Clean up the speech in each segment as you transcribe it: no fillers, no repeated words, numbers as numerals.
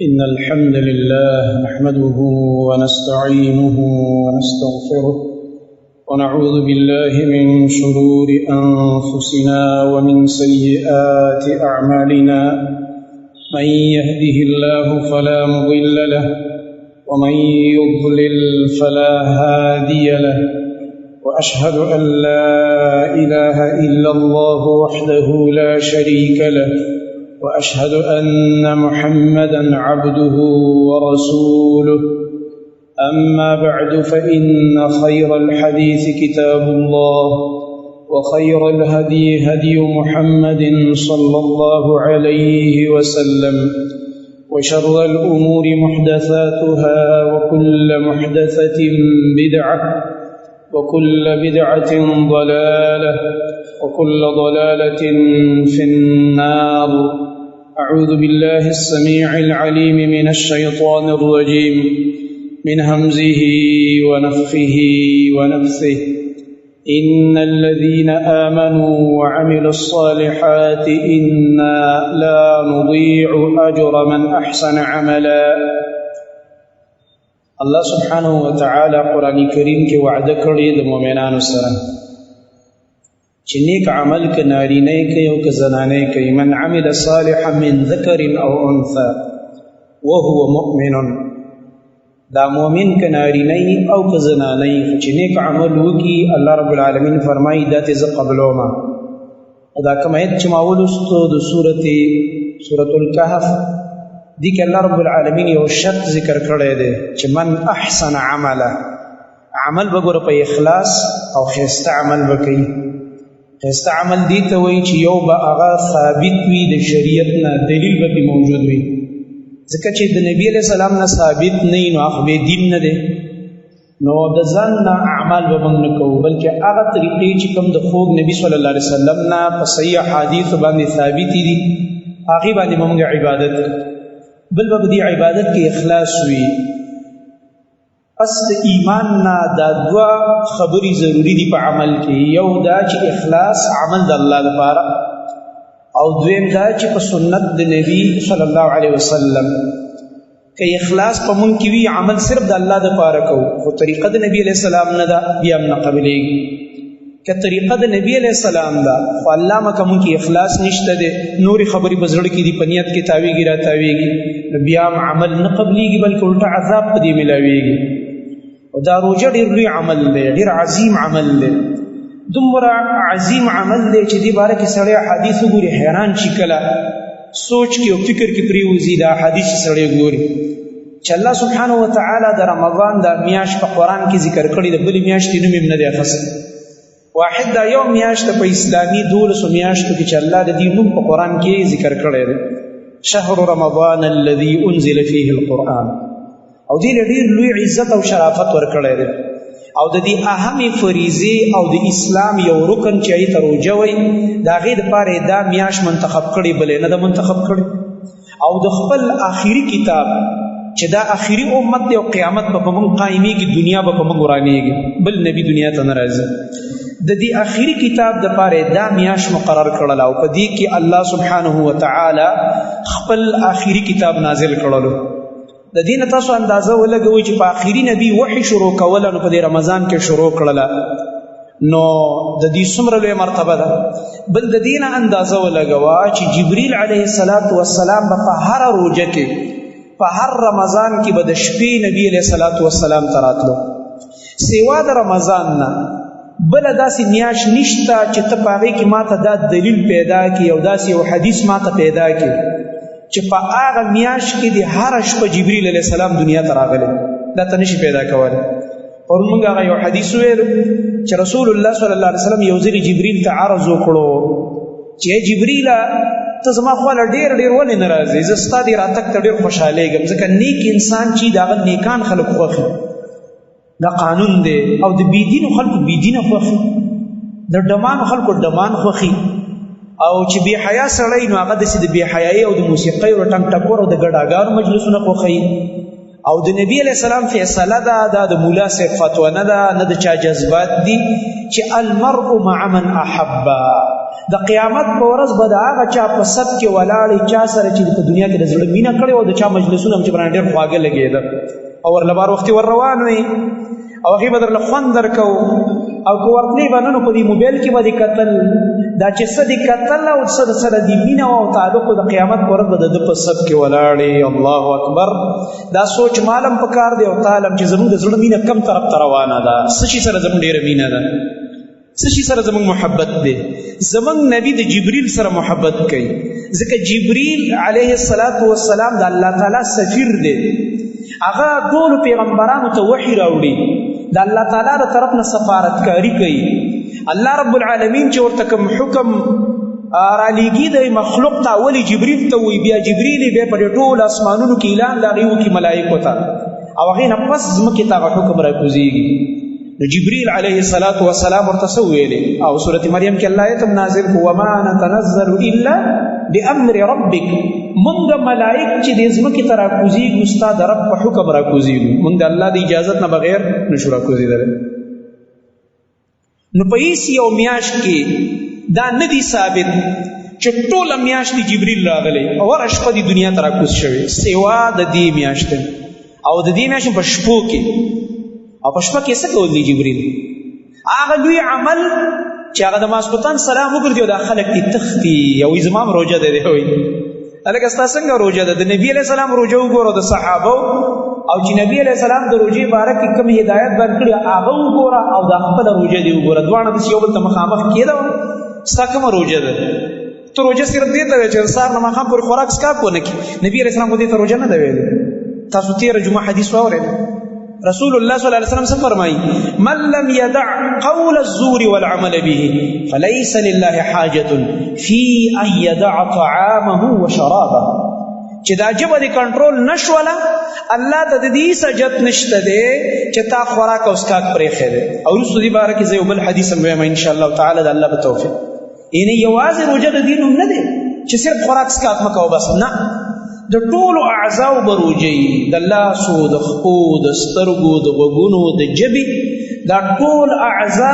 إن الحمد لله نحمده ونستعينه ونستغفره ونعوذ بالله من شرور أنفسنا ومن سيئات أعمالنا من يهده الله فلا مضل له ومن يضلل فلا هادي له وأشهد أن لا إله إلا الله وحده لا شريك له وأشهد أن محمدا عبده ورسوله أما بعد فإن خير الحديث كتاب الله وخير الهدي هدي محمد صلى الله عليه وسلم وشر الأمور محدثاتها وكل محدثة بدعة وكل بدعة ضلالة وكل ضلالة في النار. أعوذ بالله السميع العليم من الشيطان الرجيم من همزه ونفخه ونفثه. إن الذين آمنوا وعملوا الصالحات إنا لا نضيع أجر من أحسن عملا. الله سبحانه وتعالى قرآن کریم کې وعده کړی د مؤمنانو سره چې نیک عمل که نارینه کوي او که زنانه کوي، من عمل صالحا من ذکر او انثى وهو مؤمن، دا مؤمن که نارینه او که زنانه چې نیک عمل وکي، الله رب العالمین فرمایي دا ته زه قبلومه. دا کوم آیت چې ما ولوستو د سورة الکهف دی که اللہ رب العالمین یو شرط ذکر کړی دی چې من احسن عملا، عمل بګوره په اخلاص او خیسته عمل وکړي. خیسته عمل دی ته وایي چې یو به هغه ثابت وي د شریعت نه، دلیل به پې موجود وي. ځکه چې د نبي علیه السلام نه ثابت نه وي نو هغه بې دین نه دی. نو د ځان نه اعمال به موږ نه کوو، بلکې هغه طریقې چې کوم د خوږ نبي صلی الله علیه وسلم نه په صحیح احادیثو باندې ثابتې دي هغې باندې به موږ عبادت بل به دی عبادت کې اخلاص وي. پس د ایمان نه دا دوه خبرې ضروری دي په عمل کې، یو دا چې اخلاص عمل د الله لپاره، او دویم دا چې په سنت د نبی صلی الله علیه وسلم که اخلاص په مونږ کې وي عمل صرف د الله لپاره کوو، خو طریقه د نبی علیه السلام نه ده بیا هم نه قبلېږي. که طریقه د نبی علیہ السلام دا خو الله مکه مونږ کې اخلاص نشته دی، نورې خبرې په زړه کې دي، په نیت کې تاویږي را تاویږي، نو بیا هم عمل نه قبلېږي بلکې الټه عذاب په دې ملاویږي. او دا روژه ډېر لوی عمل دی، ډېر عظیم عمل دی، دومره عظیم عمل دی چې دې باره کې سړی احادیث وګوري حیران شي، کله سوچ کې او فکر کې پرېوځي دا احادیث چې سړی ګوري چې الله سبحانه وتعالی د رمضان دا میاشت په قرآن کې ذکر کړې، د بلې میاشتې نوم یې نه دی اخیستی. واحد دا یو میاشت په اسلامي 12 میاشتو کې چې الله د دې نوم په قرآن کې ذکر کړی دی، شهر رمضان الذي انزل فيه القرآن، او دې له ډېر لوی عزت او شرافت ورکړی دی. او د دې اهمې فریضې او د اسلام یو رکن چې هغې ته روژه وایي، د هغې دپاره یې دا میاشت منتخب کړې، بلې نه ده منتخب کړې. او د خپل آخري کتاب چې دا آخري امت دی او قیامت به په موږ قایمېږي، دنیا به په موږ ورانېږي، بل نبي دنیا ته نه راځي. د دې آخري کتاب دپاره دا میاشت مقرر کړله، او په دې کې الله سبحانه وتعالی خپل آخري کتاب نازل کړلو. د دې نه تاسو اندازه ولګوئ چې په آخري نبي وحي شروع کوله نو په دې رمضان کې شروع کړله، نو د دې څومره لویه مرتبه ده. بل د دې نه اندازه ولګوه چې جبریل علیه السلام به په هره روژه کې په هر رمضان کې به د شپې نبي علیه السلام ته راتلو. سوا د رمضان نه بله داسې میاشت نشته چې ته په هغې کې ماته دا دلیل پیدا کړي او داسې یو حدیث ماته پیدا کړي چې په هغه میاشت کې د هره شپه جبریل علیه السلام دنیا ته راغلی، دا ته نشي پیدا کولی. پرون موږ هغه یو حدیث ویلو چې رسول الله صلی الله علیه وسلم یو ځلې جبریل ته عرض وکړو چې ای جبریله ته زما خواله ډېر ولې نه راځې؟ زه ستا دې راتګ ته ډېر خوشحالېږم، ځکه نیک انسان چې د هغه نیکان خلک خوښي، دا قانون دی. او د بېدینو خلکو بېدینه خوښي، د ډمانو خلکو ډمان خوښي، او چې بې حیا سړی نو هغه داسې د بې حیایي او د موسیقۍ او ټنګ ټکور او د ګډاګانو مجلسونه خوښوي. او د نبی علیہ السلام فیصله ده، دا د مولا صحب فتوا نه ده، نه د چا جذبات دي، چې المرء مع من احبه، د قیامت په ورځ به د هغه چا په صف کې ولاړې چا سره چې په دنیا کې د زړه مینه کړې او د چا مجلسونه هم چې برانه ډېر خواږه لګېده او ورله بار وختي ور روان وي او هغې به درله خوند درکو او که ورتلې به نو په دې موبایل کې به دې کتل دا چې څه دې کتل او څه د سره دې مینه او تعلق د قیامت په ورځ به د ده په صف کې ولاړې. الله اکبر. دا سوچ مالم پکار دی او تعلم چې زموږ د زړه مینه کم طرف ته روانه ده، څه شي سره زموږ ډېره مینه ده، څه شي سره زموږ محبت دی. زموږ نبی د جبریل سره محبت کوي ځکه جبریل علیه السلام د الله تعالی سفیر دی. هغه ټولو پیغمبرانو ته وحی راوړي، د الله تعالی د طرف نه سفارتکاري کوي. الله رب العالمین چې ورته کوم حکم رالیږي د مخلوق ته اول جبریل ته وایي، بیا جبریل بیا په ټولو اسمانونو کې اعلان د هغې وکړي ملایکو ته او هغې نه پس ځمکې ته هغه حکم راکوزېږي. نو جبریل علیه السلام ورته څه ویلې او سورت مریم کې الله آیت هم نازل کړو وما نتنزل الا بامر ربک. موږ ملائک چې د ځمکې ته راکوزېږو ستا د رب په حکم راکوزېږو، موږ د الله د اجازت نه بغیر نشو راکوزېدلی. نو په هېڅ یو میاشت کې دا نه دي ثابت چې ټوله میاشت جبریل راغلی او هره شپه د دنیا ته راکوز شوی سوا د دې میاشتې او د دې میاشتې په شپو کې او په شپه کې څه کول دي جبریل؟ هغه لوی عمل چې هغه د ماسپوتان سلام وګرځي او دا خلک دې تښتي او وایي زما هم روژه دی وایي هلکه ستا څنګه روژه ده؟ د نبي علیه السلام روژه وګوره د صحابو او چې نبي علیه السلام د روژې باره کې کوم هدایت باندې کړي هغه وګوره او دا خپله روژه دې وګوره، دواړه داسې یو بل ته مخامخ کېده. ستا کومه روژه ده؟ ته روژه صرف دې ته وایې چې د سهار نه ماښام پورې خوراک څښاک ونه کړي. نبي علیه السلام خو دې ته روژه نه ده ویلې. تاسو تېره جمعه حدیث واورېد رسول الله صلی الله علیه وسلم څه فرمایي؟ من لم يدع قول الزور والعمل به فليس لله حاجة في ان يدع طعامه وشرابه. چې دا ژبه دې کنټرول نشوله الله ته د دې سجت نشته دی چې تا خوراک او څښاک پرېښی دی. او وروستو دې باره کې زه یو بل حدیث هم وایم انشاءالله تعالی د الله په توفیق. یعنې یوازې روژه د دې نوم نه دی چې صرف خوراک څښاک مه کوه بس، نه، د ټولو اعضاو به روژه وي، د لاسو، د خپو، د سترګو، د غوږونو، د ژبې، دا ټول اعضا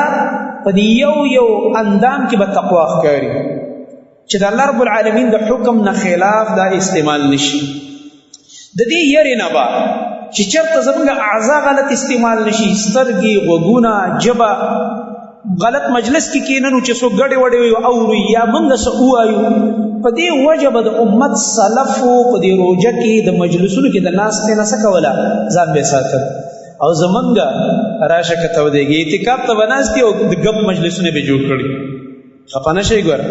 په دې یو اندام کې به تقوا ښکاري چې د الله رب العالمین د حکم نه خلاف دا استعمال نشي. د دې یرې نه به چې چېرته زموږ اعضا غلط استعمال نشي، سترګې، غوږونه، ژبه، غلط مجلس کې کېننو چې څوک ګډې وډې وي اورو یا موږ څه ووایو، په دې وجه به د امت سلفو په دې روژه کې د مجلسونو کې د ناستې نه څه کوله؟ ځان به ساتل. او زمونږ راشه که تودېږي اعتکاف ته به ناست دي او د ګپ مجلسونه به جوړ کړي. خفه نه شئ ګوره،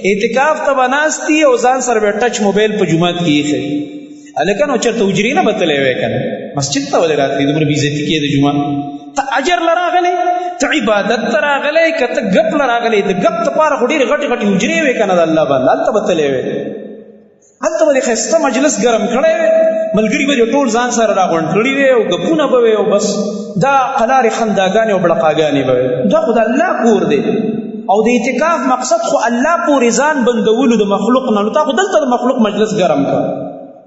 اعتکاف ته به ناست دي او ځان سره به ټچ موبایل په جومات کې ایښی. هلکه نو چېرته حجرې نه به تللی وی که نه، مسجد ته ولې راتلې دومره بېعزتي کې د جومات؟ ته اجر له راغلی، ته عبادت ته راغلی، که ته ګپ له راغلی، د ګپ دپاره خو ډېرې غټې غټې حجرې وې که نه د الله باندې، هلته به تللی وې، هلته به دې ښایسته مجلس ګرم کړی وې، ملګري به دې ټول ځان سره راغونډ کړي وې او ګپونه به وې او بس دا قلارې خنداګانې او بړقاګانې به وې. دا خو د الله کور دی او د اعتکاف مقصد خو الله پورې ځان بندولو د مخلوق نه، نو تا خو دلته د مخلوق مجلس ګرم کړ.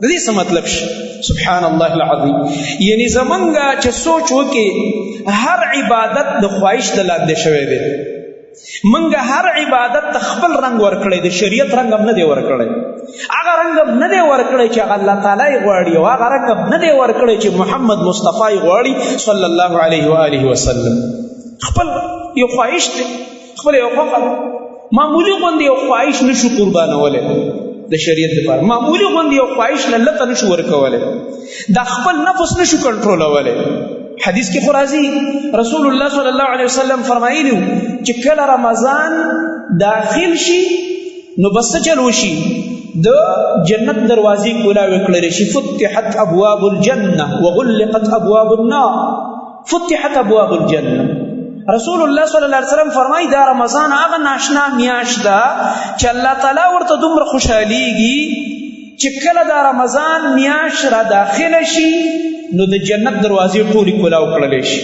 د دې څه مطلب شي؟ سبحان الله العظیم. یعنی زمونږ چې سوچ وکړي هر عبادت د خواهش د لاندې شوی دی. موږ هر عبادت ته خپل رنګ ورکړی، د شریعت رنګ هم نه دی ورکړی، هغه رنګ هم نه دی ورکړی چې هغه الله تعالی یې غواړي، او هغه رنګ هم نه دی ورکړی چې محمد مصطفی یې غواړي صلی الله علیه و آله وسلم. خپل یو خواهش دی، خپل یو خوښه ده. معمولي غوندې یو خواهش نشو قربانولی د شریعت لپاره، معمولي غوندې یو خواهش نه لته نشو ورکولی، دا خپل نفس نشو کنټرولولی. حدیث کې خو راځي رسول الله صلی الله علیه وسلم فرمایلی چې کله رمضان داخل شي نو بس څه چل وشي؟ د جنت دروازې کولاوې کړلی شي. فتحت ابواب الجنه وغلقت ابواب النار. فتحت ابواب الجنه. رسول الله صلی الله علیه وسلم فرمایي دا رمضان هغه ناشنا میاشت ده چې الله تعالی ورته دومره خوشحالیږي چې کله دا رمضان میاشت را داخله شي نو د جنت دروازې ټولې کولاو کړلی شي،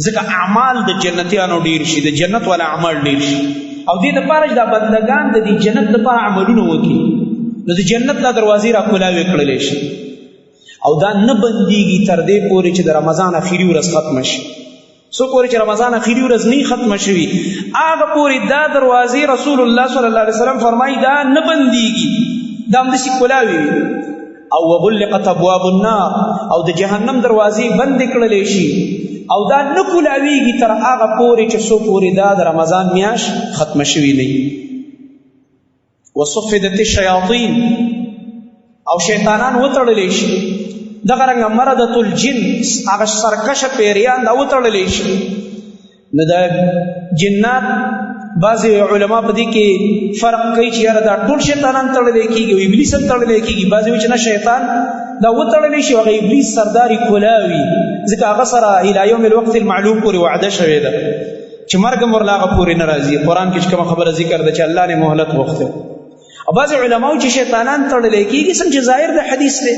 ځکه اعمال د جنتیانو ډېر شي، د جنت والا اعمال ډېر شي، او دې دپاره چې دا بندګان د دې جنت دپاره عملونه وکړي نو د جنت دا دروازې را کولاوې کړلی شي. او دا نه بندېږي تر دې پورې چې د رمضان اخري ورځ ختمه شي. سو پورې چې رمضان اخیری ورځ نه ختمه شوي هغه پورې دا دروازې رسول الله صلی الله علیه وسلم فرمایي دا نه بندېږي، دا همداسې کلاوي او وغلقت ابواب النار او د جهنم دروازې بندې کړلی شي او دا نه کلاویږي تر هغه پورې چې څو پورې دا د رمضان میاشت ختمه شوي نه وي. وصفدت الشیاطین او شیطانان وتړلی شي، دغه رنګه مردة الجن هغه سرکشه پیریان دا وتړلی شي. نو د جنات بعضې علما په دې کې فرق کوي چې یاره دا ټول شیطانان تړلی کېږي او ابلیس هم تړلی کېږي. بعضې وایي چې نه شیطان دا وتړلی شي او هغه ابلیس سردار کلاوي، ځکه هغه سره الی یوم الوقت المعلوم پورې وعده شوې ده چې مرګ هم ورله هغه پورې نه راځي. قرآن کې چې کومه خبره ذکر ده چې الله نه مهلت غوښتی. او بعضې علما وایي چې شیطانان تړلی کېږي څنګه چې ظاهر د حدیث دی.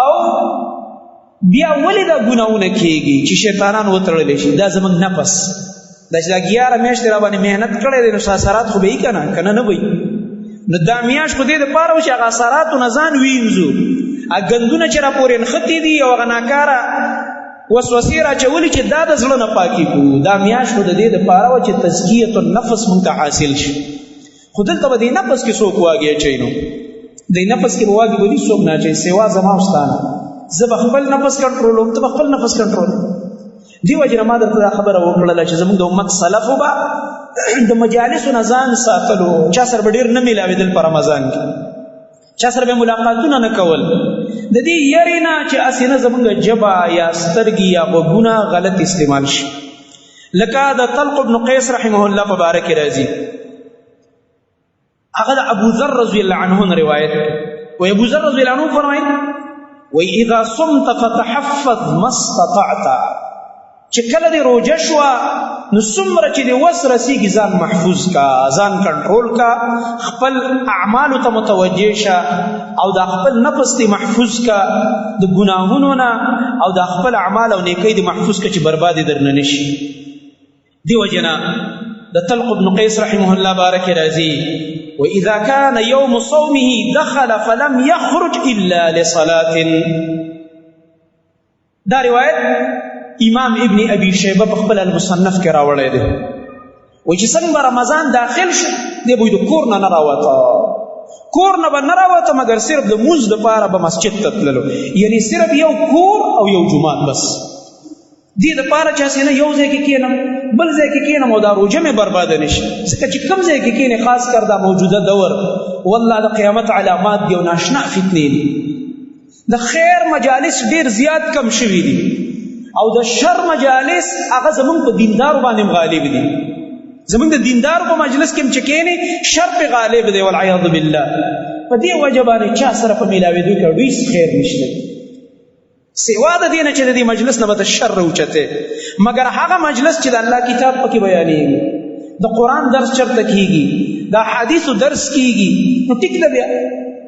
او بیا ولې دا ګناهونه کېږي چې شیطانان وتړلی شي؟ دا زموږ نفس دا چې دا 11 میاشتې را باندې محنت کړی دی نو اثرات خو به وي که نه؟ که نه وي. نو دا میاشت خو دې دپاره و چې هغه اثراتو نه ځان وینځو، هغه ګندونه چې را پورې نښتي دي او هغه ناکاره وسوسې را اچولي چې دا د زړه نه پاکي کړو. دا میاشت خو د دې دپاره وه چې تزکیة النفس موږ ته حاصل شي. خو دلته به دې نفس کې څوک واګې اچوي؟ نو دې نفس کې به واګې به دې څوک نه اچوي سوا زما او ستا نه. زه به خپل نفس کنټرولوم، ته به خپل نفس کنټرول. دې وجې نه ما درته دا خبره وکړله چې زموږ د امت سلفو به د مجالسو نه ځان ساتلو، چا سره به ډېر نه میلاوېدل په رمضان کې، چا سره به ملاقاتونه نه کول، د دې یارې نه چې هسې نه زموږ ژبه یا سترګې یا غوږونه غلط استعمال شي. لکه د طلق بن قیس رحمه الله په باره کې راځي، هغه د ابو ذر رضی الله عنه نه روایت کوي. وایي ابو ذر رضی الله عنه فرمایي وایي اذا صمت فتحفظ ما استطعت، چې کله دې روژه شوه نو څومره چې دې وس رسېږي ځان محفوظ کا، ځان کنټرول کا، خپل اعمالو ته متوجه شه او دا خپل نفس دې محفوظ کا د ګناهونو نه او دا خپل اعمال او نیکۍ دې محفوظ کا چې بربادي درنه نشي. دې وجې نه د طلق بن قیس رحمه الله باره کې راځي وإذا كان يوم صومه دخل فلم يخرج إلا لصلاة. دا روایت امام ابن ابي شیبه په خپل المصنف کې راوړی دی. وایي چې څنګه به رمضان داخل شو دی به د کور نه راوته، کور نه به نه راوته مګر صرف د مونځ دپاره به مسجد ته تللو، یعنی صرف یو کور او یو جومات بس. دې دپاره چې هسې نه یو ځای کې کښېنم بل ځای کې کښېنم او دا روژه مې برباده نه شي. ځکه چې کوم ځای کې کښېنې خاص کر دا موجوده دور والله د قیامت علامات دي او ناشنا فتنې دي. د خیر مجالس ډېر زیات کم شوي دي او د شر مجالس هغه زمونږ په دیندارو باندې غالب دي. زمونږ د دیندارو په مجلس کې هم چې کښېنې شر پې غالب دی والعیاذ بالله. په دې وجه باندې چا سره په میلاوېدو کې ډېر خیر نشته سوا د دې نه چې د دې مجلس نه به د شر راوچتې. مګر هغه مجلس چې د الله کتاب پکې بیانېږي، د قرآن درس چرته کېږي، د احادیثو درس کېږي، نو ټیک ده بیا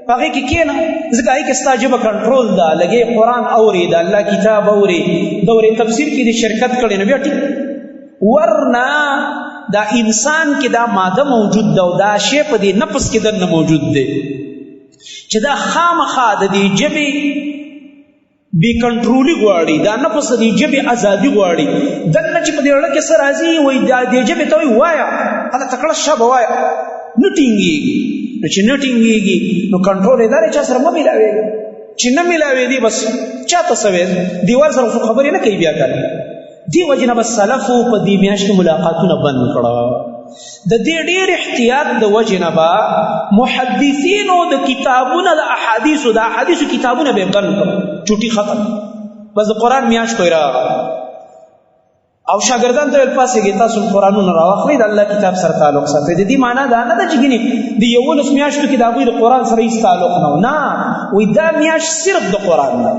په هغې کې کښېنه، ځکه هغې کې ستا ژبه کنټرول ده، لږې قرآن اورې، د الله کتاب اورې، دورې تفسیر کې دې شرکت کړی نو بیا ټیک. ورنه دا انسان کې دا ماده موجود ده او دا شی په دې نفس کې دننه موجود دی چې دا خامخا د دې ژبې بې کنټرولي غواړي، دا نفس د دې ژبې ازادي غواړي. دننه چې په دې زړه کې څه راځي وایي دا دې ژبې ته وایي وایه هله تکړه شه به وایه، نه ټینګېږي. نو چې نه ټینګېږي نو کنټرول یې دا دی چا سره مه میلاوېږي، چې نه میلاوېدي بس چا ته څه ویل دیوال سره خو خبرې نه کوي بیا کله. دې وجې نه به سلفو په دې میاشت کې ملاقاتونه بند کړه. د دې ډېر احتیاط د وجې نه به محدثینو د کتابونه د احادیثو کتابونه به یې بند کړه، چوټي ختم، بس د قرآن میاشت کوی راغله او شاګردان ته ویل پاسېږئ تاسو قرآنونه راواخلئ د الله کتاب سره تعلق ساتئ. د دې معنا دا نه ده چې ګینې د 11 میاشتو کې د هغوی د قرآن سره هېڅ تعلق نه و، نه وایي دا میاشت صرف د قرآن ده،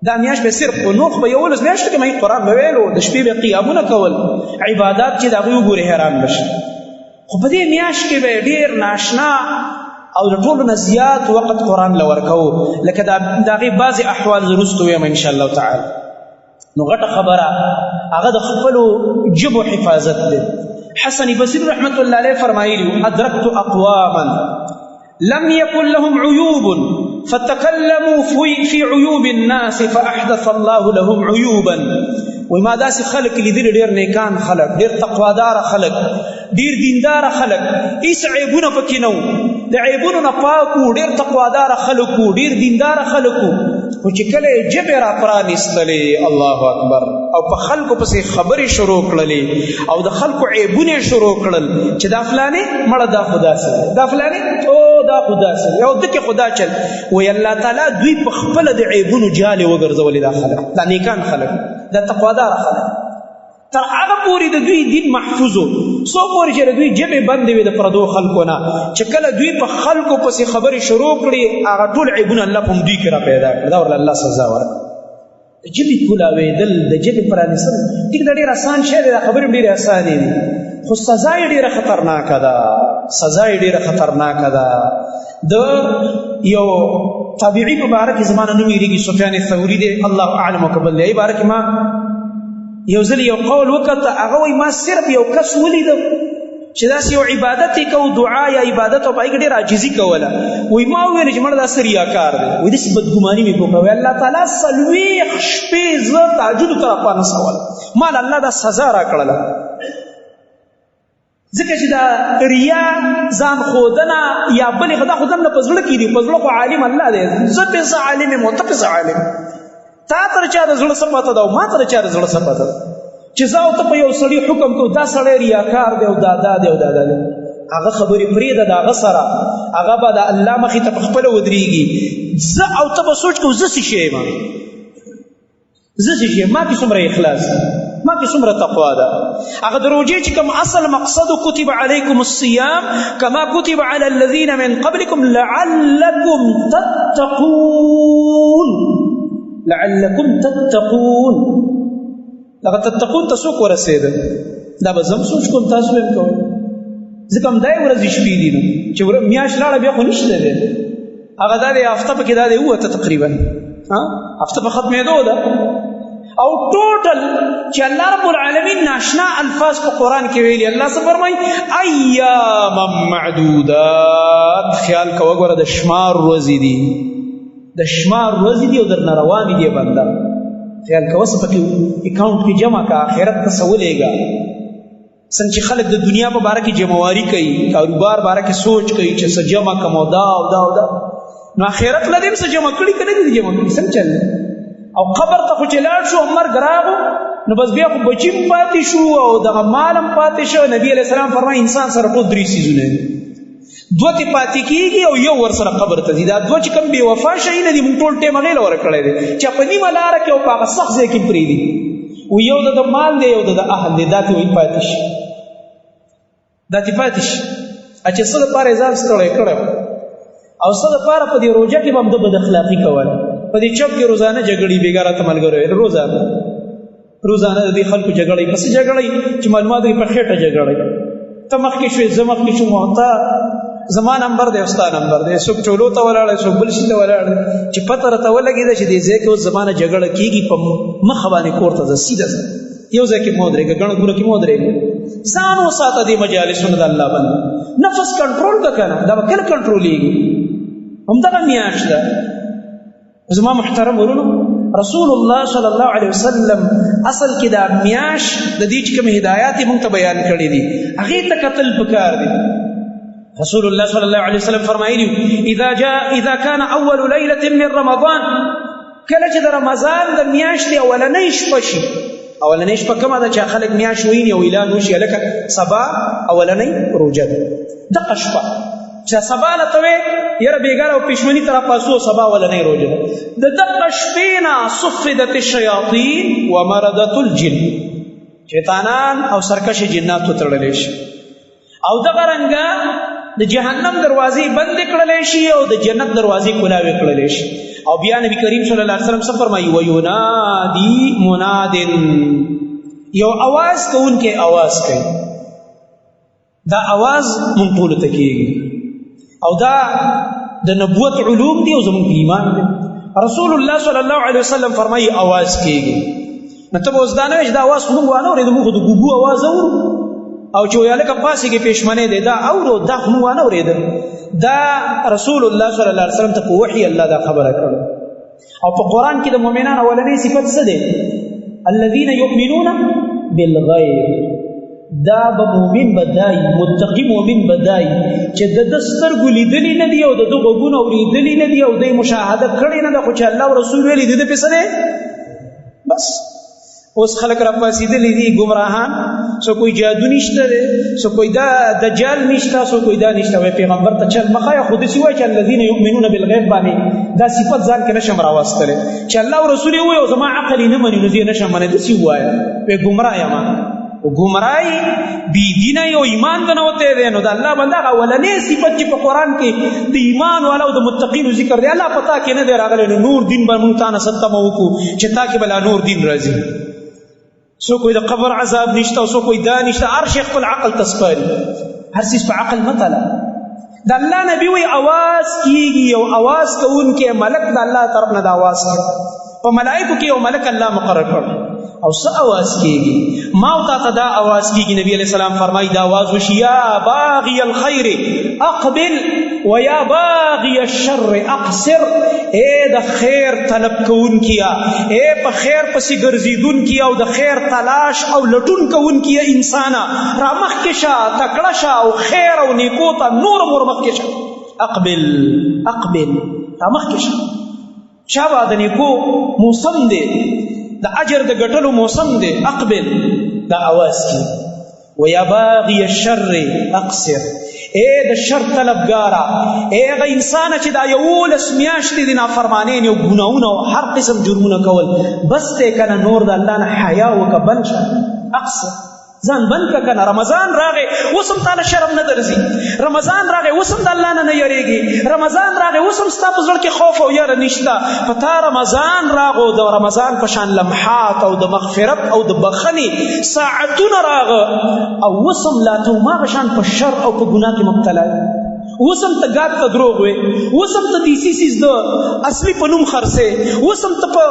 دا میاشت به صرف په نوخ به 11 میاشتو کې مې قرآن به ویلو، د شپې به قیامونه کول، عبادات چې د هغوی وګورې حیران بشي. خو په دې میاشت کې به ډېر ناشنا او د ټولو نه زیات وخت قرآن له ورکوو، لکه د هغې بعضې احوال زه وروسته ویم انشاءالله تعالی. نو غټه خبره هغه د خپلو ژبو حفاظت دی. حسن بصري رحمت الله علیه فرمایلي ادرکت اقواما لم يكن لهم عيوب فتكلموا في عيوب الناس فأحدث الله لهم عيوبا. وای ما داسې خلک لیدلي ډېر نیکان خلک، ډېر تقواداره خلک، ډېر دینداره خلک، هېڅ عیبونه پکې نه وو، د عیبونو نه پاک وو، ډېر تقواداره خلک وو، ډېر دینداره خلک وو. خو چې کله یې ژبې را پرانېستلې، الله اکبر، او په خلکو پسې خبرې شروع کړلې او د خلکو عیبونه یې شروع کړل چې دا فلانې مړه دا خو داسې دی، دا فلانې او دا خو داسې دی، او دکې خو دا چل. وایي الله تعالی دوی په خپله د عیبونو جالې وګرځولې، دا خلک، دا نیکان خلک، دا تقوادار خلک، تر هغه پورې د دوی دین محفوظ و، څو پورې چې د دوی ژبې بندې وې د پردو خلکو نه، چې کله دوی په خلکو پسې خبرې شروع کړې، هغه ټول عیبونه الله په دوی کې را پیدا کړل. دا ورله الله سزا ورکړه. د ژبې کولاوېدل، د ژبې پرانېستل، ټیک دا ډېر اسان شی دی، دا خبرې ډېرې اسانې دي، خو سزا یې ډېره خطرناکه ده، سزا یې ډېره خطرناکه ده. د یو تابعي په باره کې زما نه ویرېږي، سفیان ثوري دی، الله اعلم وکبل دی، باره کې ما یو ځل یو قول وکړه، هغه وایي ما صرف یو کس ولیدم چې داسې یو عبادت یې کو، دعا یا عبادت، او په هغې کې ډېر عاجزي کوله. وایي ما وویل چې مړه دا څه ریاکار دی، وایي داسې بدګماني مې وکړه. وایي الله تعالی 40 شپې زه تهجدو ته راپانسول، ما له الله دا سزا را کړله، ځکه چې دا ریا ځان ښودنه یا بلې دا خو دننه په زړه کې دي، په زړه خو عالم الله دی، زه پې عالم یم او ته پې عالم، تا ته د چا د زړه څه پته ده او ما ته د چا د زړه څه پته ده چې زه او ته په یو سړي حکم کوو دا سړی ریاکار دی او دا دا دی او دا دا دی. هغه خبرې پرېږده د هغه سره، هغه به د الله مخې ته په خپله ودرېږي. زه او ته به سوچ کوو زه څه شی یم، زه څه شی یم، ما کې څومره اخلاص، ما کې څومره تقوا ده. هغه د روژې چې کوم اصل مقصد کتب علیکم الصیام کما کتب علی الذین من قبلکم لعلکم تتقون، لعلکم تتقون. دغه تتقون ته څوک ورسېده؟ دا به زم سوچ کوم، تاسو هم کوئ، ځکه همدای ورځې شپې دي نو چې میاشت لاړه بیا خو نشته دی، هغه دا دی هفته پکې دا دی ووته تقریبا، هفته په ختمېدو ده. او ټوټل چې الله رب العالمین ناشنا الفاظ په قرآن کې ویلي، الله څه فرمایي؟ ایاما معدودات. خیال کوه، ګوره د شمار ورځې دي، د شمار ورځې دي او درنه روانې دي بنده. خیال کوه څه پکې اکاونټ کې جمع که، آخرت ته څه ولېږه. څنګه چې خلک د دنیا په باره کې جمعواري کوي، کاروبار باره کې سوچ کوي چې څه جمع کم او دا او دا او دا، نو آخرت له دې څه جمع کړي که نه دي جمع کړي، څنګه چل دی؟ او قبر ته خو چې لاړ شو مرګ راغو، نو بس بیا خو بچي هم پاتې شو او دغه مال هم پاتې شو. نبي علیه السلام فرمایي انسان سره ټول 3 څیزونه دي، 2 ته پاتې کېږي او 1 ورسره قبر ته ځي. دا 2 چې کوم بې وفا شي نه دي، موږ ټول ټیم هغې له ورکړی دی چې په نیمه لاره کې او په هغه سخت ځای کې پرېږدي. و یو د مال دی، یو د اهل دی، دا ته وایي پاتې شي، دا ته پاتې شي. چې څه دپاره یې ځان ستړی کړی او څه دپاره په دې روژه کې به هم ده بد اخلاقي کوله، په دې چوک کې روزانه جګړې بېګاره ته ملګری روزانه د دې خلکو جګړې، پسې جګړې چې معلومات وي په خېټه جګړې، ته مخکې شوې زه مخکې شوم، او ته زما نمبر دی او ستا نمبر دی، څوک چولو ته ولاړ دی، څوک بل شي ته ولاړ دی، چې پته راته ولګېده چې دې ځای کې اوس زما نه جګړه کېږي، په مخه باندې کور ته ځه، سیده ځه، یو ځای کې مه ودرېږه، ګڼه ګوڼه کې مه ودرېږه، ځان وساته دې مجالسونو د الله بنده. نفس کنټرول که که نه، دا به کله کنټرولېږي؟ همدغه میاشت ده. زما محترم ورونو، رسول الله صلی الله علیه وسلم اصل کې دا میاش د دې چې کوم هدایات یې موږ ته بیان کړي دي هغې ته کتل پکار دي. رسول الله صلی الله علیه وسلم فرمایلي اذا كان اول لیلة من رمضان، کله چې د رمضان د میاشتې اولنۍ شپه شي، اولنۍ شپه کومه ده چې خلک میاشت ویني او اعلان وشي هلکه سبا اولنۍ روژه ده، دغه شپه چې سبا له ته وې یاره بېګاره او پښمني ته راپاسو، سبا اولنۍ روژه ده، د دغه شپې نه صفدت الشیاطین ومردت الجن، شیطانان او سرکش جنات وتړلی شي، او دغه رنګه د جهنم دروازې بندې کړلی شي او د جنت دروازې کلاوې کړلی شي. او بیا نبی کریم صلی الله علیه وسلم څه فرمایي؟ وینادي مناد، یو اواز کوونکی اواز کوي، دا اواز مونږ ټولو ته کېږي، او دا د نبوت علوم دي او زمونږ ایمان دی. رسول الله صلی الله علیه وسلم فرمایي اواز کېږي، نو ته به اوس دا نه وایې چې دا اواز خو مونږ وانه اورېدو، مونږ خو د ګوګو اواز اورو، او چې وایي هلکه پاسېږي پېشمنۍ دی دا اورو، دا خو مونږ وانه اورېدل. دا رسول الله صلی الله علیه وسلم ته په وحي الله دا خبره کړې. او په قرآن کې د مؤمنانو اولنۍ صفت څه دی؟ الذین یؤمنون بالغیب، دا به مؤمن بدای، متقی مؤمن بدای چې د سترګو لیدلی نه دي او د غوږونو اورېدلی نه دي او د مشاهده کړې نه ده، خو چې الله او رسول ویلي د ده پسې دی. بس اوس خلک راپاڅېدلي دي ګمراهان، سو کوئی جادو نشته دی، سو کوئی دا دجال نشته، سو کوئی دا نشته. وایي پیغمبر ته چل مه ښایه، خو داسې وایي چې الذین یؤمنون بالغیب باندې دا صفت ځان کې نشم راوستلی چې الله او رسول یې ووایي او زما عقل یې نه مني نو زه یې نشم منی. داسې ووایه وایي ګمراه یم. گمراهی بی دینی او ایمان ته نوتی دی. نو د الله بنده هغه اولنی صفت چې په قرآن کې د ایمان والا او د متقینو ذکر دی، الله پتا کې نه دی راغلی. نو نور دین به موږ تا نه څه تمه وکړو چې تا کې به لا نور دین راځي. سو کوئی د قبر عذاب نشته او سو کوئی دا نشته، هر شی خپل عقل ته سپاري، هر څیز په عقل مه تله. د الله نبي وایي اواز کېږي او اواز کوونکی ملک د الله طرف نه د اواز کړ. په ملائکو کې یو ملک الله مقرر کړ او څه اواز کېږي؟ ما او تا ته دا اواز کېږي. نبی علیہ السلام فرمایي دا اواز وشي یا باغی الخیر اقبل و یا باغی الشر اقصر. اے د خیر طلب کوونکیا، اے په خیر پسې ګرځېدونکیا او د خیر تلاش او لټون کوونکیا انسانا، را مخکې شه، تکړه شه او خیر او نیکو ته نور مخکې شه. اقبل اقبل، را مخکې شه. شابه د نیکو موسم دی، د اجر د ګټلو موسم دی. اقبل دا اواز کی. ویا باغی الشر اقصر، اے د شر طلبګارا، اے هغه انسان چې دا 11 میاشتې د نافرمانۍ او ګناهونو او هر قسم جرمونه کول، بس ته کنه نور د الله نه حیا وکړه، بند شه. اقصر، ځان بند که کنه. رمضان راغی اوس هم تاله شرم نه درځي، رمضان راغی اوس هم د الله نه نه یریږي، رمضان راغی اوس هم ستا په زړه کې خوف او یاره نشته. په تا رمضان راغو، د رمضان په شان لمحات او د مغفرت او د بخښنې ساعتونه راغه، او اوس هم لا ته هماغه شان په شر او په ګناه کې مبتلا یې. اوس هم ته ګاد ته دروغ وې، اوس هم ته دیسي څیز د اصلي په نوم خرڅې، اوس هم ته په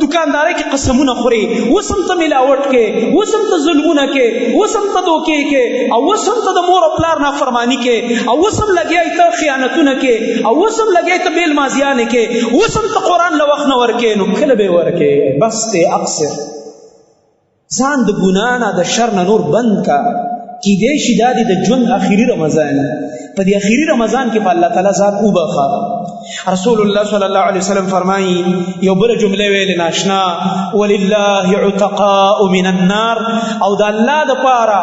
دکاندارۍ کې قسمونه خورې، اوس هم ته ملاوټ کې، اوس هم ته ظلمونه کې، اوس هم ته دوکې کې، او اوس هم ته د مور او پلار نافرماني کې، او اوس هم لګیا ته خیانتونه کې، او اوس هم لګیا ته بیل مازیانې کې، اوس هم ته قرآن له وخت نه ورکې. نو کله به ورکې؟ بس ته اقصر، ځان د ګناه نه د شر نه نور بند کا. کیدای شي دا د ژوند آخري رمضان، په دې آخري رمضان کې په الله تعالی ذات وبخا. رسول الله صلی الله علیه وسلم فرمایي یو بل جمله ویل ناشنا، ولله عتقاء من النار، او د الله د پاره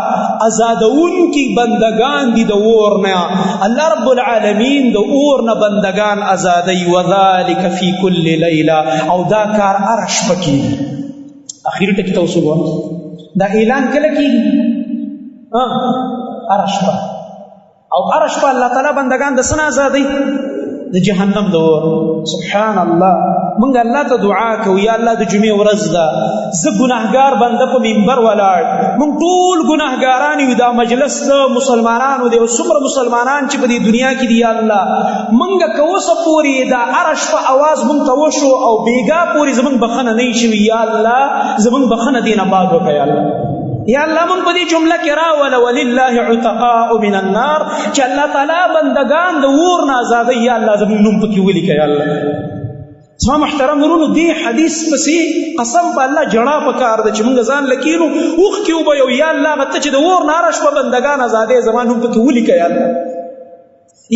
آزادونکي بندگان دي د اور نه. الله رب العالمین د اور نه بندگان آزادوي، وذلک فی کل لیله، او دا کار هر شپه کېږي. اخري ټکي ته وسوګو دا اعلان کله کېږي؟ هر شپه. او هر شپه الله تعالی بندگان د څه نه آزادوي؟ د جهنم د اور. سبحان الله. موږ الله ته دعا کوو، یا الله د جمعې ورځ ده، زه ګناهګار بنده په منبر ولاړ، موږ ټول ګناهګاران یو، دا مجلس د مسلمانانو دی، او څومره مسلمانان چې په دې دنیا کې دي، یا الله موږ که اوسه پورې دا هره شپه اواز موږ ته وشو او بیګا پورې زموږ بخښنه نه شوي، یا الله زموږ بخښنه دې نه باد وکړه. یا الله یا الله موږ په دې جمله کې راوله ولله عتقاء من النار، چې الله تعالی بندگان د اور نه آزادوي. یا الله زموږ نوم پکې ولیکه. یا الله زما محترم ورونو، دې حدیث پسې قسم په الله جړه پکار ده چې موږ ځان لکینو اوښ کې وبیو، یا الله هغه ته چې د اور نه هره شپه بندگان آزادوي، زما نوم پکې ولیکه. یا الله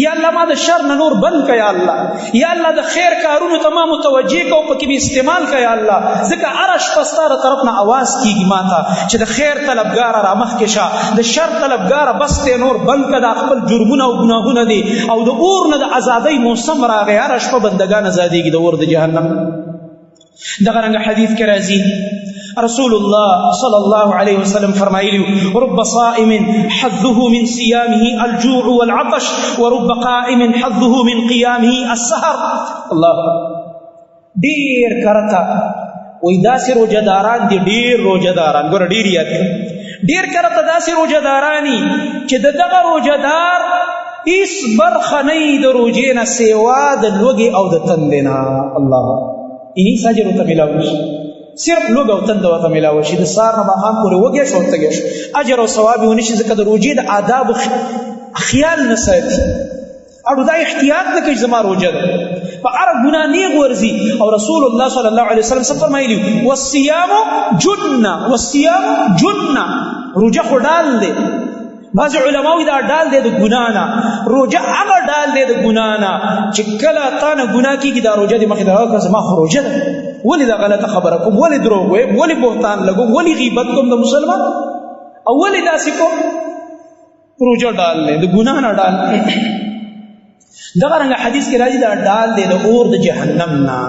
یا الله ما د شر نه نور بند که. یا الله یا الله د خیر کارونو ته ما متوجه که او پکې به استعمال که. یا الله ځکه هره شپه ستا د طرف نه اواز کېږي ما ته چې د خیر طلبګاره را مخکې شه، د شر طلبګاره بس ته نور بند که. دا خپل جرمونه او ګناهونه دي، او د اور نه د ازادۍ موسم راغی، هره شپه بندګان ازادېږي د اور د جهنم. دغه رنګه حدیث کې راځي رسول الله صلی الله علیه وسلم فرمایلی رب صائم حظه من صيامه الجوع والعطش ورب قائم حظه من قيامه السهر. الله ډیر کرتا وای داسې روزداران دي، ډیر روزداران، ګوره ډیر یاد ډیر کرتا داسې روزدارانی چې دغه روزدار هیڅ برخه نه د روزې نه سیوا د لوږې او د تندې نه. الله یې ساجر ته ملاوي صرف لوږ او تنده ورته ملاوه شي، د سهار نه ماښام پورې وږی شو تږی شو، اجر او ثواب یې ونه شي، ځکه د روژې د آدابو خیال نه ساتي، اړو دا احتیاط نه کوي زما روژه ده. په هر ګناه نیغ ورځي. او رسول الله صلی الله علیه وسلم څه فرمایلي؟ والصیام جنه، والصیام جنه، روژه خو ډال دی. بعض علماوی دا ډال دی د ګناه نه، روژه هغه ډال دی د ګناه نه چې کله تا نه ګناه کېږي دا روژه دې مخې ته راوکړه زما خو روژه ده، ولې دا غلطه خبره کوم، ولې دروغ وایم، ولې بهتان لګوم، ولې غیبت کوم د مسلمان، او ولې داسې کوم. روژه ډال دی د ګناه نه ډال. دغه رنګه حدیث کې راځي دا ډال دی د اور د جهنم نه.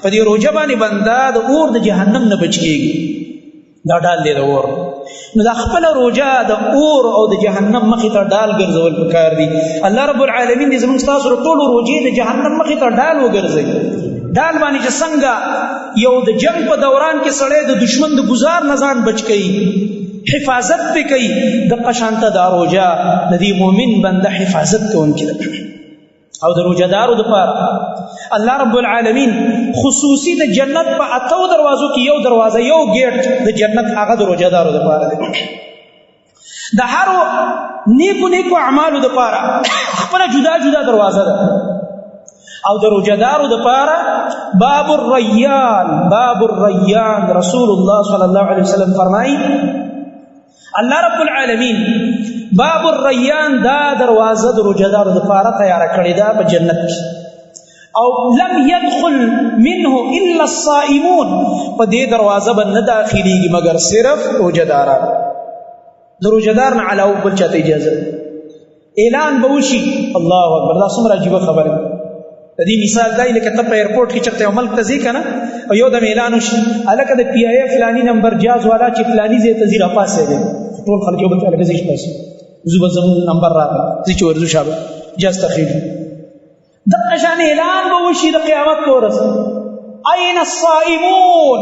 په دې روژه باندې بنده د اور د جهنم نه بچ کېږي، دا ډال دی د اور. نو دا خپله روژه د اور او د جهنم مخې ته ډال ګرځول پکار دي. الله رب العالمین دې زموږ ستاسو د ټولو روژې د جهنم مخې ته ډال وګرځوي. ډال باندې چې څنګه یو د جنگ په دوران کې سړی د دشمن د ګزار نه ځان بچ کوي، حفاظت پې کوي، دقه شانته دا روژه د دې مؤمن بنده حفاظت کوونکې ده. او د روژهدارو دپاره الله رب العالمین خصوصي د جنت په 8 دروازو کې یو دروازه، یو گیټ د جنت هغه د روژهدارو دپاره دی. د هرو نیکو نیکو اعمالو دپاره خپله جدا جدا دروازه ده. او د روژهدارو دپاره باب الریان، باب الریان رسول الله صلی الله علیه وسلم فرمایي الله رب العالمین باب الریان دا دروازه د روژهدارو دپاره تیاره کړې ده په جنت کې. او لم يدخل منه الا الصائمون، په دې دروازه به نه داخلېږي مګر صرف روژهداران. د روژهدار نه علاوه بل چاته اجازه. اعلان به وشي، الله اکبر، دا څومره عجیبه خبره. د دې مثال دی لکه ته په ایرپورټ کې چېرته یو ملک ته ځې که نه، او یو دم اعلان وشي هلکه د پی آی اے فلاني نمبر جاز والا چې فلاني ځای ته ځي راپاڅېږي، ټول خلک یو بل ته هلکه ځي چې پاسې زه به زمونږ نمبر راغی ځي چې ورځو شابه جاز ته خېږي. دغه شان اعلان به وشي د قیامت په ورځ، این الصائمون،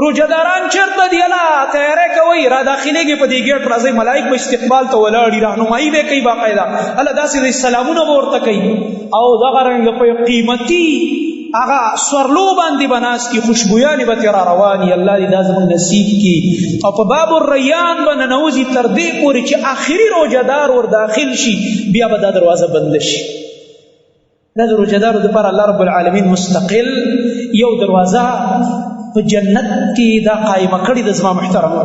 روژهداران چېرته دي؟ الله تیاری کوئ، را داخلېږي په دې ګیټ راځئ، ملایک به استقبال ته ولاړ دي، راهنمایي به یې کوي باقاعده، الله داسې سلامونه به ورته کوي. او دغه رنګه په قیمتي هغه سورلو باندې به ناست دي، خوشبویانې به ترې را روانې. الله دې دا زموږ نصیب کړي. او په باب الریان به ننوځي تر دې پورې چې آخري روژهدار ور داخل شي، بیا به دا دروازه بنده شي. دا د روژهدارو دپاره الله رب العالمین مستقل یو دروازه په جنت کې دا قایمه کړې ده. زما محترمه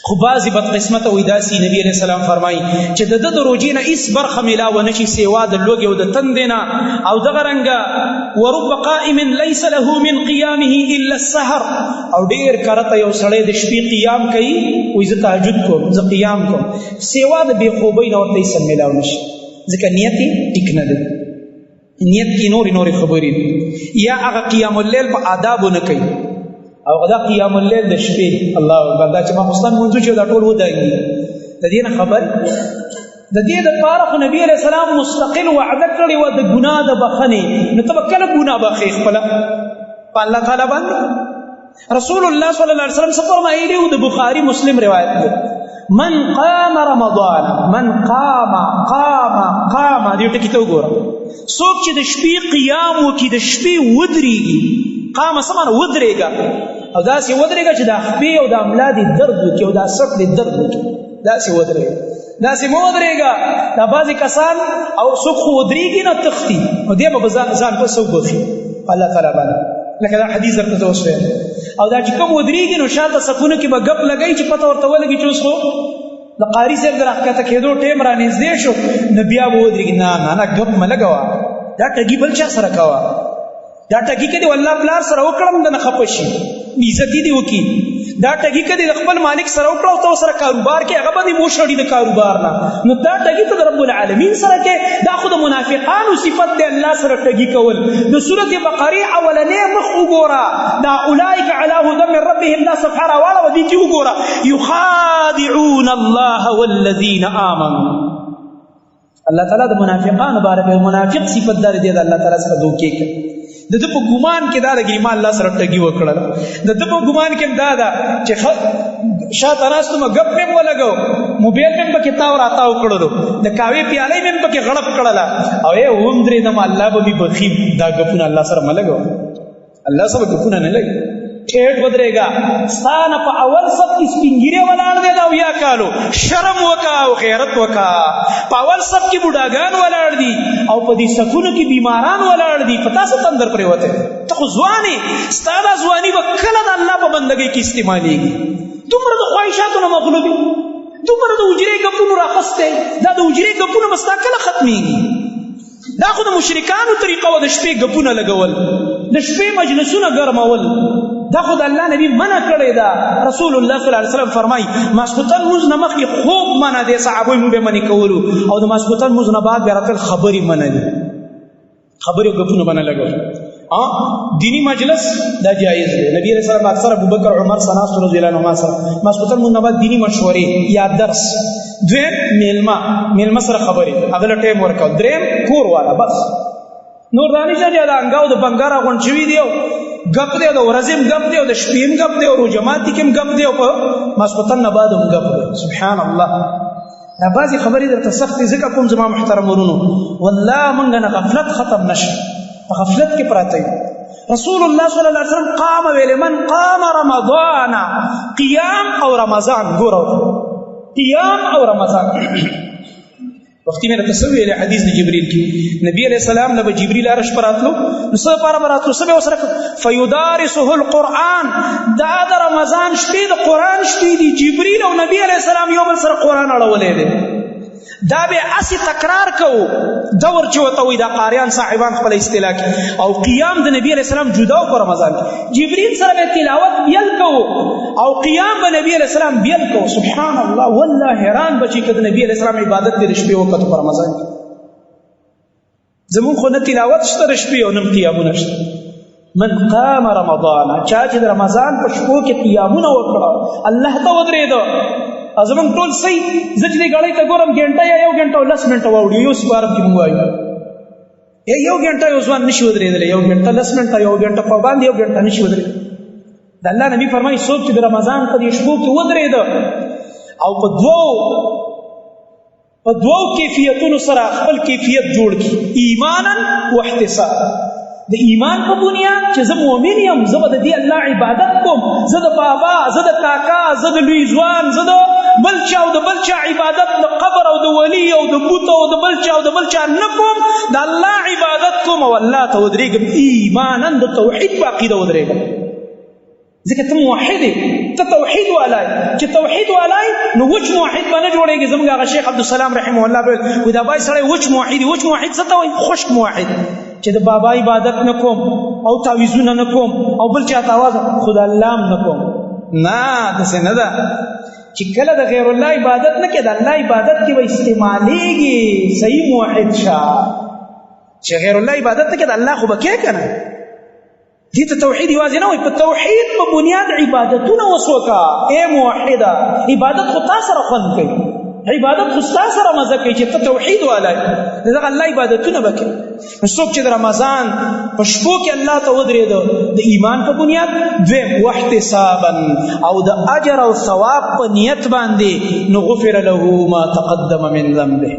خو بعضې بدقسمته وایي داسې نبي علیه السلام فرمایي چې د ده د روژې نه هېڅ برخه میلاوه نه شي سوا د لوږې او د تندې نه. او دغه رنګه ورب قائم لیس له من قیامه الا السحر، او ډېر کرته یو سړی د شپې قیام کوي، وایي زه تهجد کوم، زه قیام کوم، سوا د بې خوبۍ نه ورته هېڅ میلاو نه شي، ځکه نیت یې ټیک نه دی. نیت کې نورې خبرې دي، یا هغه قیام اللیل په آدابو نه کوي، او دا قیام اللیل د شپې، الله اکبر، دا چې ماخوستن لمونځو چې دا ټول ودانګي، د دې نه خبر. د دې دپاره خو نبي علیه السلام مستقل وعده کړې وه د ګناه د بخښنې. نو ته به کله ګناه بخښې خپله په الله تعالی باندې؟ رسول الله صلی الله علیه وسلم څه فرمایلي وو؟ د بخاري مسلم روایت دی، من قام رمضان، من قام دې ټکي ته وګوره، څوک چې د شپې قیام وکړي، د شپې ودرېږي، قام څه معنی؟ ودرېږه، او داسې ودرېږه چې دا خپې او دا ملا دې درد وکړي او دا سټ دې درد وکړي، داسې ودرېږه، داسې مه ودرېږه. دا بعضې کسان او څوک خو ودرېږي نه تښتي، نو دی به ځان په څه وبخي په الله تعالی باندې، لکه دا حدیث درته زه اوس وایم. او دا چې کوم ودرېږي نو شاته صفونه کې به ګپ لګوي چې پته ورته ولګي چې اوس خو د قاري صاحب د راښکته کېدو ټیم را نږدې شو، نو بیا به ودرېږي. نه ګپ مه لګوه، دا ټګي بل چا سره کوه، دا ټګي که دې والله پلار سره وکړم د نه خفه شي، عزتي دې وکړي. دا ټګي که دې د خپل مالک سره وکړه او ته ورسره کاروبار کې، هغه به دې وشړي د کاروبار نه، نو دا ټګي ته د رب العالمین سره کې، دا خو د منافقانو صفت دی الله سره ټګي کول. د سورة بقرې اولنی مخ وګوره، دا اولئک علی هدی من ربهم، دا صفحه راواړه و دې کې وګوره، یخادعون الله والذین آمنوا. الله تعالی د منافقانو باره کې منافق صفت دار دی، د الله تعالی څخه دوکې کوي. د ده په ګمان کې دا ده چې ما الله سره ټګي وکړله، د ده په ګمان کې دا ده چې شاته ناست وم ګپ مې ولګو، موبایل مې پکې تاو راتاو کړلو، د کاوې پیالۍ مې پکې غړپ کړله، او ودرېدم الله به مې بخي. دا ګپونه الله سره مه لګوه، الله سره ګپونه نه لګي. ټیټ ودرېږه. ستا نه په اول صف کې سپین ږیری ولاړ دی د 90 کالو، شرم وکړه او غیرت وکړه. په اول صف کې بوډاګان ولاړ دي او په دې صفونو کې بیماران ولاړ دي، په تاسو تندر پرېوتی. ته خو ځوان یې، ستا دا ځواني به کله د الله په بندګۍ کې استعمالېږي؟ دومره د خواهشاتو نه مغلوب یې، دومره د حجرې ګپونو راخستی، دا د حجرې ګپونه به ستا کله ختمېږي؟ دا خو د مشرکانو طریقه وه، د شپې ګپونه لګول، د شپې مجلسونه ګرمول. دا خو د الله نبي منع کړی ده. رسول الله صلی الله علیه وسلم فرمایي ماسخوتن لمونځ نه مخکې خوب منع دی، صحابه موږ به منع کولو، او د ماسخوتن لمونځ نه بعد بیا راتل خبرې منع دي، خبرې او ګپونه به نه لګول. دینی مجلس دا جایز دی. نبی علیہ السلام اکثر ابوبکر عمر سناست رضی الله عنهما سره ماسخوتن لمونځ نه بعد دینی مشورې یا درس. دویم میلمه سره خبرې، هغه له ټایم ورکول. دریم کور والا، بس نور دا نشته چې د انګا او د بنګار غونډ شوي دي او ګپ دی، د ورځې هم ګپ دی او د شپې هم ګپ دی او روجماتي کې هم ګپ دی او په ماسخوتن نه بعد هم ګپ دی. سبحان الله. دا بعضې خبرې درته سختې ځکه کوم زما محترم ورونو، والله موږ نه غفلت ختم نشي، په غفلت کې پراته یو. رسول الله صلی الله علیه وسلم قام ویلې من قام رمضان، قیام او رمضان. ګوره قیام او رمضان وختي مې درته څه ویلې حدیث د جبریل کې، نبی علیہ السلام له به جبریل عرش پر راتلو، نو څه لپاره به راتلو؟ څه به ورسره فیدارسه القرآن. دا د رمضان شپې د قرآن شپې دي، جبریل او نبی علیہ السلام یو بل سره قرآن اړولی دی. دا به اسی تکرار کوو، دور چې ورته وایي دا قاریان صاحبان خپل اصطلاح کې. او قیام د نبی علیہ السلام جدا و په رمضان کې، جبریل سره به تلاوت بیل کوو او قیام به نبی علیہ السلام بیل کوو. سبحان الله. والله حیران به چې که د نبی علیہ السلام عبادت دې د شپې وکړو په رمضان کې. زمونږ خو نه تلاوت شته د شپې او نه قیامونه شته. من قام رمضان، چا چې د رمضان په شپو کې قیامونه وکړه، الله ته ودرېده. زمونږ ټول صحیح، زه چې دې ګړۍ ته ګورم ګنټه یا 1 غنټه او 10 منټه واوړي، یو سپارم کې مونږ وایو 1 غنټه یو ځوان نشي ودرېدلی، 1 غنټه 10 منټه، 1 غنټه په باندې 1 غنټه نشي ودرېدلی. د الله نبي فرمایي څوک چې د رمضان په دې شپو کې ودرېده او په دوو کیفیتونو سره خپل کیفیت جوړ کړي، ایمانا و احتسابا. د ایمان په بنیاد چې زه مؤمن یم، زه به د دې الله عبادت کوم، زه د بابا، زه د کاکا، زه د لوی ځوان، زه د بل چا او د بل چا عبادت د قبر او د ولی او د بوت او د بل چا او د بل چا نه کوم، د الله عبادت کوم او الله ته ودرېږم، ایمانا د توحید په عقیده ودرېږم. ځکه ته موحد یې، ته توحید والای. چې توحید والای نو وچ موحد به نه جوړېږي. زموږ هغه شیخ عبدالسلام رحمه الله به وایي دا بای سړی وچ موحد وي. وچ موحد څه ته وایي؟ خشک موحد، چې د بابا عبادت نه کوم او تعویذونه نه کوم او بل چا ته آواز خو د الله هم نه کوم. نه، داسې نه ده چې کله د غیر الله عبادت نه کې د الله عبادت کې به استعمالېږي. صحیح موحد شه چې غیر الله عبادت نه کې د الله خو به کې که نه. دې ته توحید یوازې نه وایي، په توحید په بنیاد عبادتونه وسوکه. ای موحده، عبادت خو تا سره خوند کوي، عبادت خو ستا سره مزه کوي چې ته توحید والای، دغه الله عبادتونه به کوي. نو څوک چې د رمضان په شپو کې الله ته ودرېده د ایمان په بنیاد، دویم واحتسابا او د اجر او ثواب په نیت باندې، نو غفر له ما تقدم من ذنبه.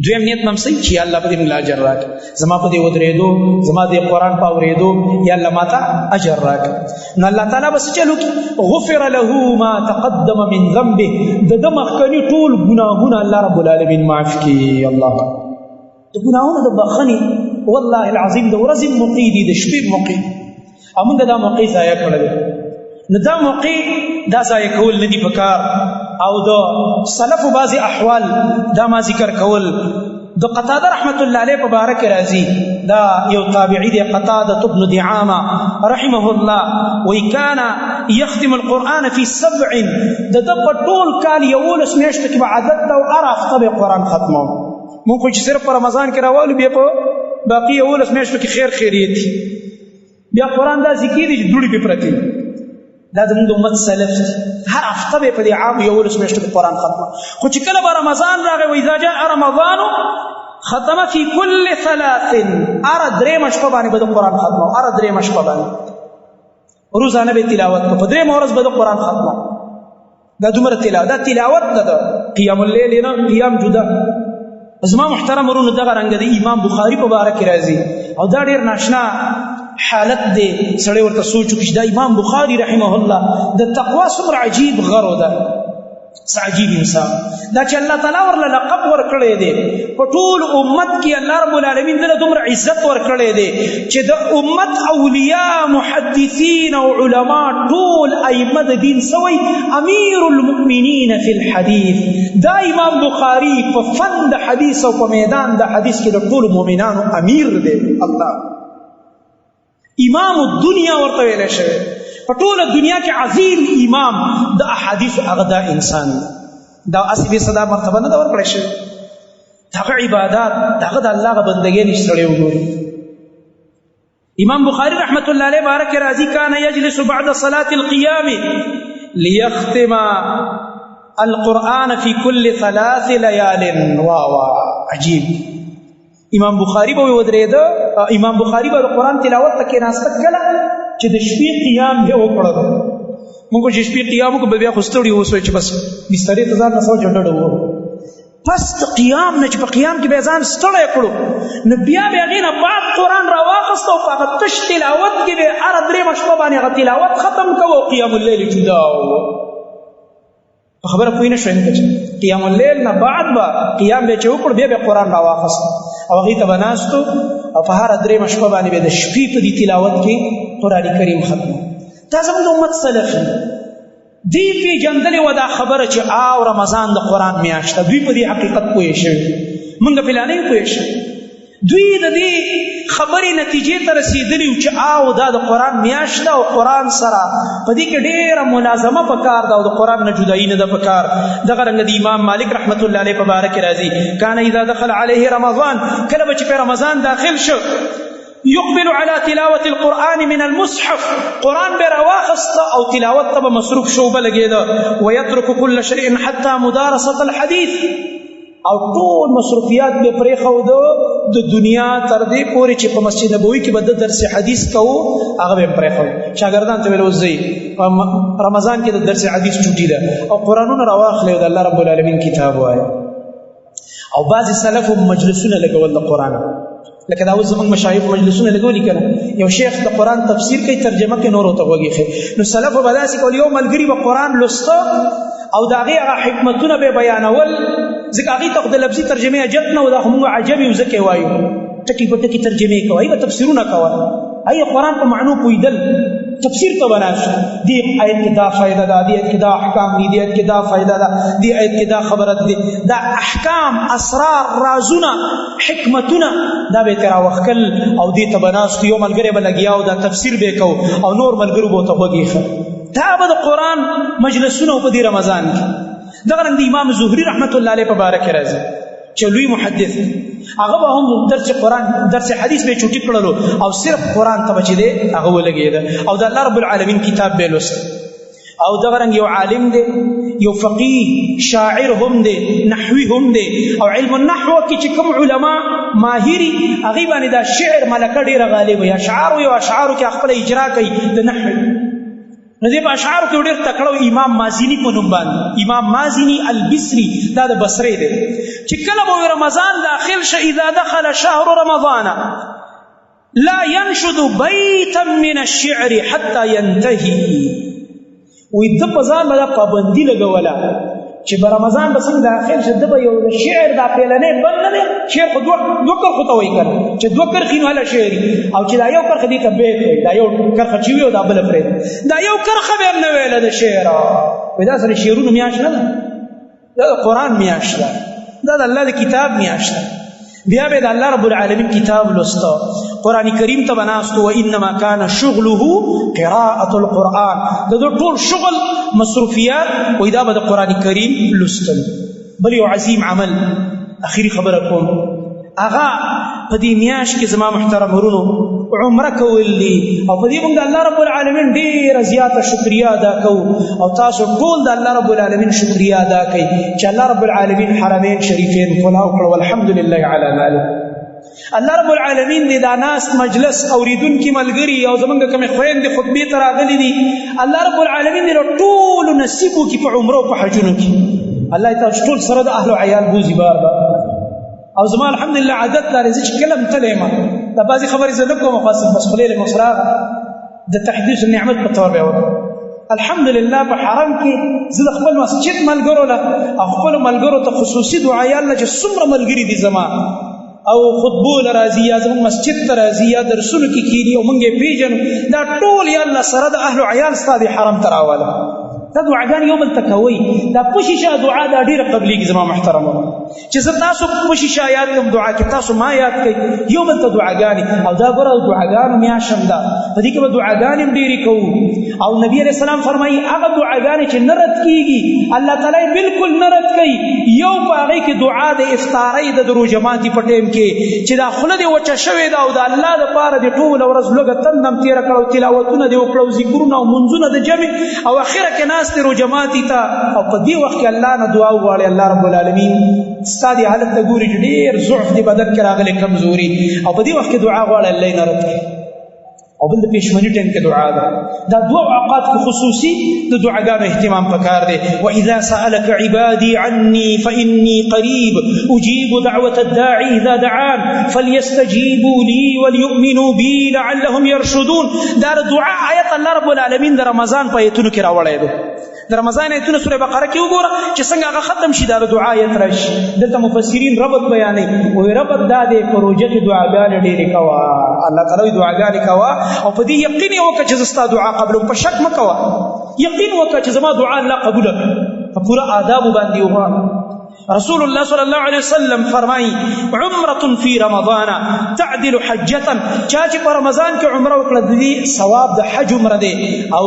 دویم نیت ممسي چې الله په دې موږ اجر راکړي، زما په دې ودرېدو، زما د قرآن په اورېدو یا الله ماته اجر راکړي. نو الله تعالی به څه چلو کړي؟ غفر له ما تقدم من ذنبه، د ده مخکني ټول ګناهونه الله رب العالمین معاف کړي. الله د ګناهونو د بخښنې والله العظیم د ورځې موقع دي، د شپې موقع، او موږ دا موقع ضایع کړی. نو دا موقع دا ضایع کول نه دي پکار. او د سلفو بعضې احوال دا ما ذکر کول، د قتاده رحمت الله علیه په باره کې راځي. دا یو تابعي دی، قتاده بن دعامه رحمه الله، وی کان یختم القرآن فی 7. د ده په ټول کال 11 میاشتو کې به عادت ده او هر هفته به قرآن ختمو. مونږ خو چې صرف په رمضان کې راوالو، بیا په باقي 11 میاشتو کې خیر خیریت بیا قرآن داسې کېدي چې دوړې پې پرتې. دا زموږ د امت سلف دي، هر هفته به په دې عام 11 میاشتو کې قرآن ختمه. خو چې کله به رمضان راغی، واذا جاء رمضان ختم فی کل 3، هر درېیمه شپه باندې به د قرآن ختمه، هر درېیمه شپه باندې روزانه به تلاوت کو، په درېیمه ورځ به د قرآن ختمه. دا دومره تلاوت، دا تلاوت نه ده، قیام اللیل نه، قیام جدا. زما محترم ورونو، دغه رنګه د امام بخاري په باره کې راځي، او دا ډېر ناشنا حالت دی سړی ورته سوچ وکړي چې دا امام بخاري رحمه الله د تقوا څومره عجیب غرو ده، څه عجیب انسان دا چې الله تعالی ورله لقب ورکړی دی. په ټول امت کې الله رب العالمین دله دومره عزت ورکړی دی چې د امت اولیاء محدثین او علما ټول ائمه د دین سوی امیر المؤمنین فی الحدیث. دا امام بخاري په فن د حدیث او په میدان د حدیث کې د ټول مؤمنانو امیر دی. الله امام الدنیا ورته ویلی شوی، په ټوله دنیا کې عظیم امام د احادیث هغه دا انسان دا اسی بې صدا مرتبه نه ده ورکړی شوې. دغه عبادات دغه د الله هغه بندګۍ نه چې سړی وګوري. امام بخاري رحمت الله علیه باره کې راځي کان یجلس بعد صلاة القیام لیختم القرآن فی کل 3 لیال. واوا عجیب. امام بخاري به ودرېده، امام بخاري به د قرآن تلاوت ته کېناسته کله چې د شپې قیام یې وکړه. موږ چې شپې قیام وکړو بیا خو ستړي اوسو چې بس بسترې ته ځان نه سوچ ډډه وو. پس د قیام نه چې په قیام کې به ځان ستړی کړو نو بیا به هغې نه بعد قرآن راواخیسته او په هغه تش تلاوت کې به هره 3 شپه باندې هغه تلاوت ختم کوو. قیام اللیل جدا وو. په خبره پوه نه شوم چې قیام اللیل نه بعد به قیام به چې وکړو بیا به قرآن راواخیسته او هغې ته به ناستو او په هره 3 شپه باندې به د شپې په دې تلاوت کې قرآن کریم ختم. دا زموږ د امت سلف دوی پېژندلې وه دا خبره چې رمضان د قرآن میاشت ده. دوی په دې حقیقت پوه شوي، موږ په لا نه یو پوه شوي. دوی د دې خبرې نتیجې ته رسېدلي وو چې دا د قرآن میاشت ده او قرآن سره په دې کې ډېره ملازمه پکار ده او د قرآن نه جدایي نه ده پکار. دغه رنګه د امام مالک رحمت الله علیه په باره کې راځي کان اذا دخل علیه رمضان، کله به چې په رمضان داخل شو يقبل على تلاوة القرآن من المصحف، قرآن برواخست او تلاوت تبا مصروف شوبه لگیده ويترك كل شيء حتى مدارسة الحديث، او ټول مصروفیات به پرېښود د دنیا تر دې پورې چې په مسجد نبوي کې به د درس حدیث کوو هغه به پرېښود. شاګردان ته ویل اوس ځئ په رمضان کې د درس حدیث چوټي ده او قرآنونه راواخلئ او د الله رب العالمین کتاب وایه. او بعضې سلفو مجلسونه لګول د قرآن، لکه دا اوس زموږ مشایخ مجلسونه لګولي که نه، یو شیخ د قرآن تفسیر کوي ترجمه کوي نورو ته غوږ ایښی. نو سلفو به داسې کول یو ملګري به قرآن لسته او د هغې هغه حکمتونه به بیانول، ځکه هغې ته خو د لفظي ترجمې حاجت نه و، دا خو موږ عجم یو ځکه یې وایو ټکي په ټکي ترجمې کوه. هغې به تفسیرونه کول، هغې قرآن په معنو پوهېدل، تفسیر ته به ناست دې آیت کې دا فایده ده، دې آیت کې دا احکام دي، دې آیت کې دا فایده ده، دې آیت کې دا خبره ده، دا احکام اسرار رازونه حکمتونه دا به یې ترې راوښکل او دې ته به ناست یو ملګری به لګیا او دا تفسیر به یې کو او نور ملګرو به ورته غوږ ایښه. دا به د قرآن مجلسونه په دې رمضان کې. دغه رنګ د امام زهري رحمت الله علیه په باره کې راځي چې لوی محدث هغه به هم درس قرآن درس حدیث به یې چوټي کړلو او صرف قرآن ته به چې دی هغه ولګېده او د الله رب العالمین کتاب به یې لوسته. او دغه رنګ یو عالم دی، یو فقیه، شاعر هم دی، نحوي هم دی. او علم النحو کې چې کوم علما ماهري هغې باندې دا شعر ملکه ډېره غالبه، یا اشعارو یو اشعارو کې خپله اجرا کوي د نحوي. نو دې په اشعارو کې ډېر تکړه امام مازني په نوم باندې، امام مازني البصري، دا د بصرې دی. چې کله به رمضان داخل شه اذا دخل شهر رمضان لا ينشد بیتا من الشعر حتى ينتهي. وی ده په ځان به دا پابندي لګوله چې به رمضان به څنګه داخل شه ده به یو د شعر دا پیلنی بند نه دی، شعر خو دوه کرښو ته وایي که نه چې 2 کرښې نو هله شعري، او چې دا یو کرښه دې ته بیت وایي، دا یو کرښه چې وي او دا بله پرېږدي، دا یو کرښه به هم نه ویله د شعر. وایي دا سره شعرونو میاشت نه ده، دا د قرآن میاشت ده، دا د الله د کتاب میاشت ده. بیا به د الله رب العالمین کتاب لسته، قرآن کریم ته به ناست و انما کان شغله قراءة القرآن، د ده ټول شغل مصروفیات وایي دا به د قرآن کریم لستل. بل یو عظیم عمل اخري خبره کوم، هغه په دې میاشت کې زما محترم ورونو عمره کول دي او په دې موږ د الله رب العالمین ډېره زیاته شکریه ادا کوو او تاسو ټول د الله رب العالمین شکریه ادا کوئ چې الله رب العالمین حرمین شریفین کلاو کړه والحمدلله علی ذلک. الله رب العالمین دې دا ناست مجلس اوریدونکي ملګري او زمونږ کومې خویندې خطبې ته راغلي دي، الله رب العالمین دې ټولو نصیب وکړي په عمرو په حجونو کې. الله تعالی ټول سره د اهل و عیال بوزي بار بار او زما الحمدلله عادت لري چې کله هم تللی یم دا بعضې خبرې زه نه کوم خاص بس خولې له مسراغه د تحديث النعمت په طور بیا الحمدلله په حرم کې زه د خپل مسجد ملګرو له او خپلو ملګرو ته خصوصي دعایان له چې څومره ملګري دي زما او خطبو له راځي یا زموږ مسجد ته راځي یا درسونو کې کښېني او موږ یې پېژنو دا ټول یا الله سره د اهلو عیال ستا دې حرم ته راوله دا دعاګانې یو بل ته کوئ دا پشیشه دعا دا ډېره قبلېږي زما محترمو چې زه تاسو پشیشه یاد کړم دعا کې تاسو ما یاد کړئ یو بل ته دعاګانې او دا ګوره دعاګانو میاشم ده په دې کې به دعاګانې هم ډېرې کوو او نبي علیه السلام فرمایي هغه دعاګانې چې نه رد کېږي الله تعالی یې بالکل نه رد کوي یو په هغې کې دعا د افطارۍ د روژه ماتي په ټیم کې چې دا خوله دې وچه شوې ده او د الله دپاره دې ټوله ورځ لږه تنده هم تېره کړه او تلاوتونه دې وکړه او ذکرونه او منځونه د جمع او اخره کې ناست روژه ماتي ته او په دې وخت کې الله نه دعا وغواړي الله رب العالمین ستا دې حالت ته ګوري چې ډېر ضعف دې بدن کې راغلی کمزوري او په دې وخت کې دعا غواړي الله یې نه رد کړي او بل د پېشمني ټیم کې دعا ده دا دوه اوقات کې خصوصي د دعاګانو اهتمام پکار دی واذا سألك عبادي عني فإني قريب أجيب دعوة الداعي إذا دعان فليستجيبوا لي وليؤمنوا بي لعلهم يرشدون دا دعا آیت الله رب العالمین د رمضان په آیتونو کې راوړی دی د رمضان آیتونه سوره بقره کې وګوره چې څنګه هغه ختم شي دا د دعا آیت راشي دلته مفسرین ربط بیانوي وایي ربط دا دی په روژه کې دعاګانې ډېرې کوه الله تعالی وایي دعاګانې کوه او په دې یقین یې وکړه چې زه ستا دعا قبلوم په شک مه کوه یقین وکړه چې زما دعا الله قبوله کړي په پوره آدابو باندې وغواړه رسول الله صلی الله علیه وسلم فرمایي عمرة فی رمضان تعدل حجة چا چې په رمضان کې عمره وکړه د دې ثواب د حج عمره دی او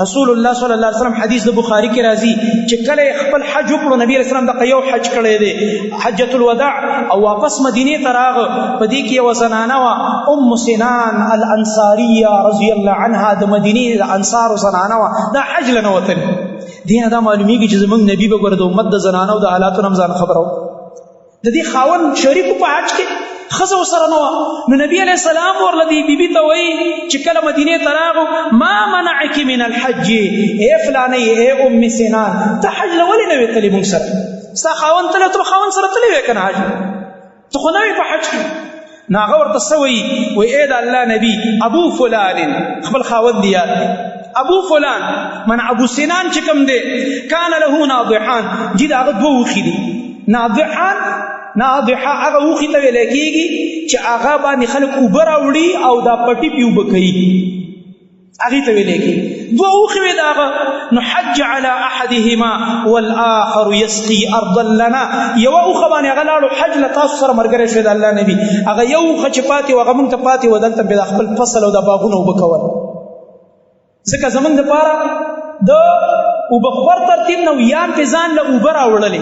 رسول الله صلی الله علیه وسلم حدیث د بخاري کې راځي چې کله خپل حج وکړو نبی رسول الله دغه یو حج کړی دی حجة الوداع او واپس مدینې ته راغه په دې کې یوه زنانه وه ام سنان الانصاریه رضی الله عنها د مدینې د انصارو زنانه وه دا حج له نه وتلې دې نه دا معلومیږي چې زموږ نبي به ګوره د امت د زنانو د حالاتو نه هم ځان خبره د دې خاوند شریکو په حج کې ښځه ورسره نه وه نو نبي علیه السلام ورله دې بیبي ته وایي چې کله مدینې ته راغو ما منعک من الحج ای فلانۍ ای ام سنان ته حج له ولې نه وې تلې موږ سره ستا خاوند تللی ته به خاوند سره تللی وې که نه حج ته خو نه وې په حج کې نو هغه ورته څه وایي وایي ای د الله نبي ابو فلان خپل خاوند دې یاد ابو فلان من ابو سنان چې کوم دی کان له ناضحان جی دا هغه دوه اوښي دي ناضحه هغه اوښي ته ویلی کېږي چې هغه باندې خلک اوبه راوړي او دا پټي پې اوبه کوي هغې ته ویلی کېږي دوه اوښي وې د هغه نو حج على احدهما والآخر يسقي ارضا لنا یوه اوښه باندې هغه لاړو حج له تاسو سره ملګری شوی د الله نبي هغه یو اوښه چې پاتې و هغه موږ ته پاتې و دلته بیا د خپل فصل او د باغونه اوبه کول ځکه زموږ دپاره د اوبه خور ترتیب نه یان پې ځان له اوبه راوړلې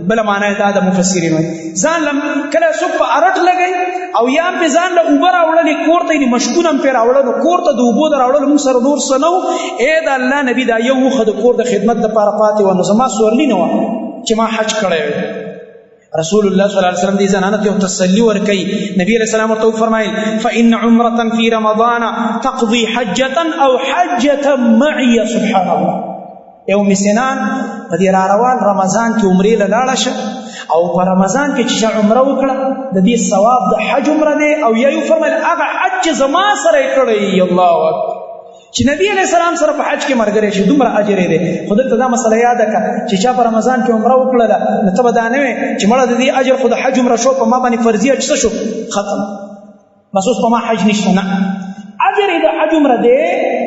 بله معنا یې دا د مفسرین وایي ځان له کله څوک په ارټ لګوي او یان پې ځان له اوبه راوړلې کور ته یې مشکونه هم پې راوړل نو کور ته د اوبو د راوړلو موږ سره نور څه نه وو ای د الله نبي دا یو اوښه د کور د خدمت دپاره پاتې وه نو زما سورلي نه وه چې ما حج کړی وی رسول الله صلی الله علیه وسلم دې زنانه ته یو تسلي ورکوي نبي علیه السلام ورته وفرمایل فإن عمرة في رمضان تقضي حجة أو حجة معي سبحان الله یو مسنان په دې راروان رمضان کې عمرې له لاړه شه او په رمضان کې چې عمره وکړه د دې ثواب د حج عمره دی او یا یې وفرمایل هغه حج چې زما سره یې کړی الله اکبر چې نبی علیه السلام سره په حج کې ملګری شي دومره اجر یې دی خو دلته دا مسله یاده کړه چې چا په رمضان کې عمره وکړله نو ته به دا نه وې چې مړه د دې اجر خو د حج عمره شو په ما باندې فرضي حج څه شو ختم بس اوس په ما حج نشته نه اجر یې د حج عمره دی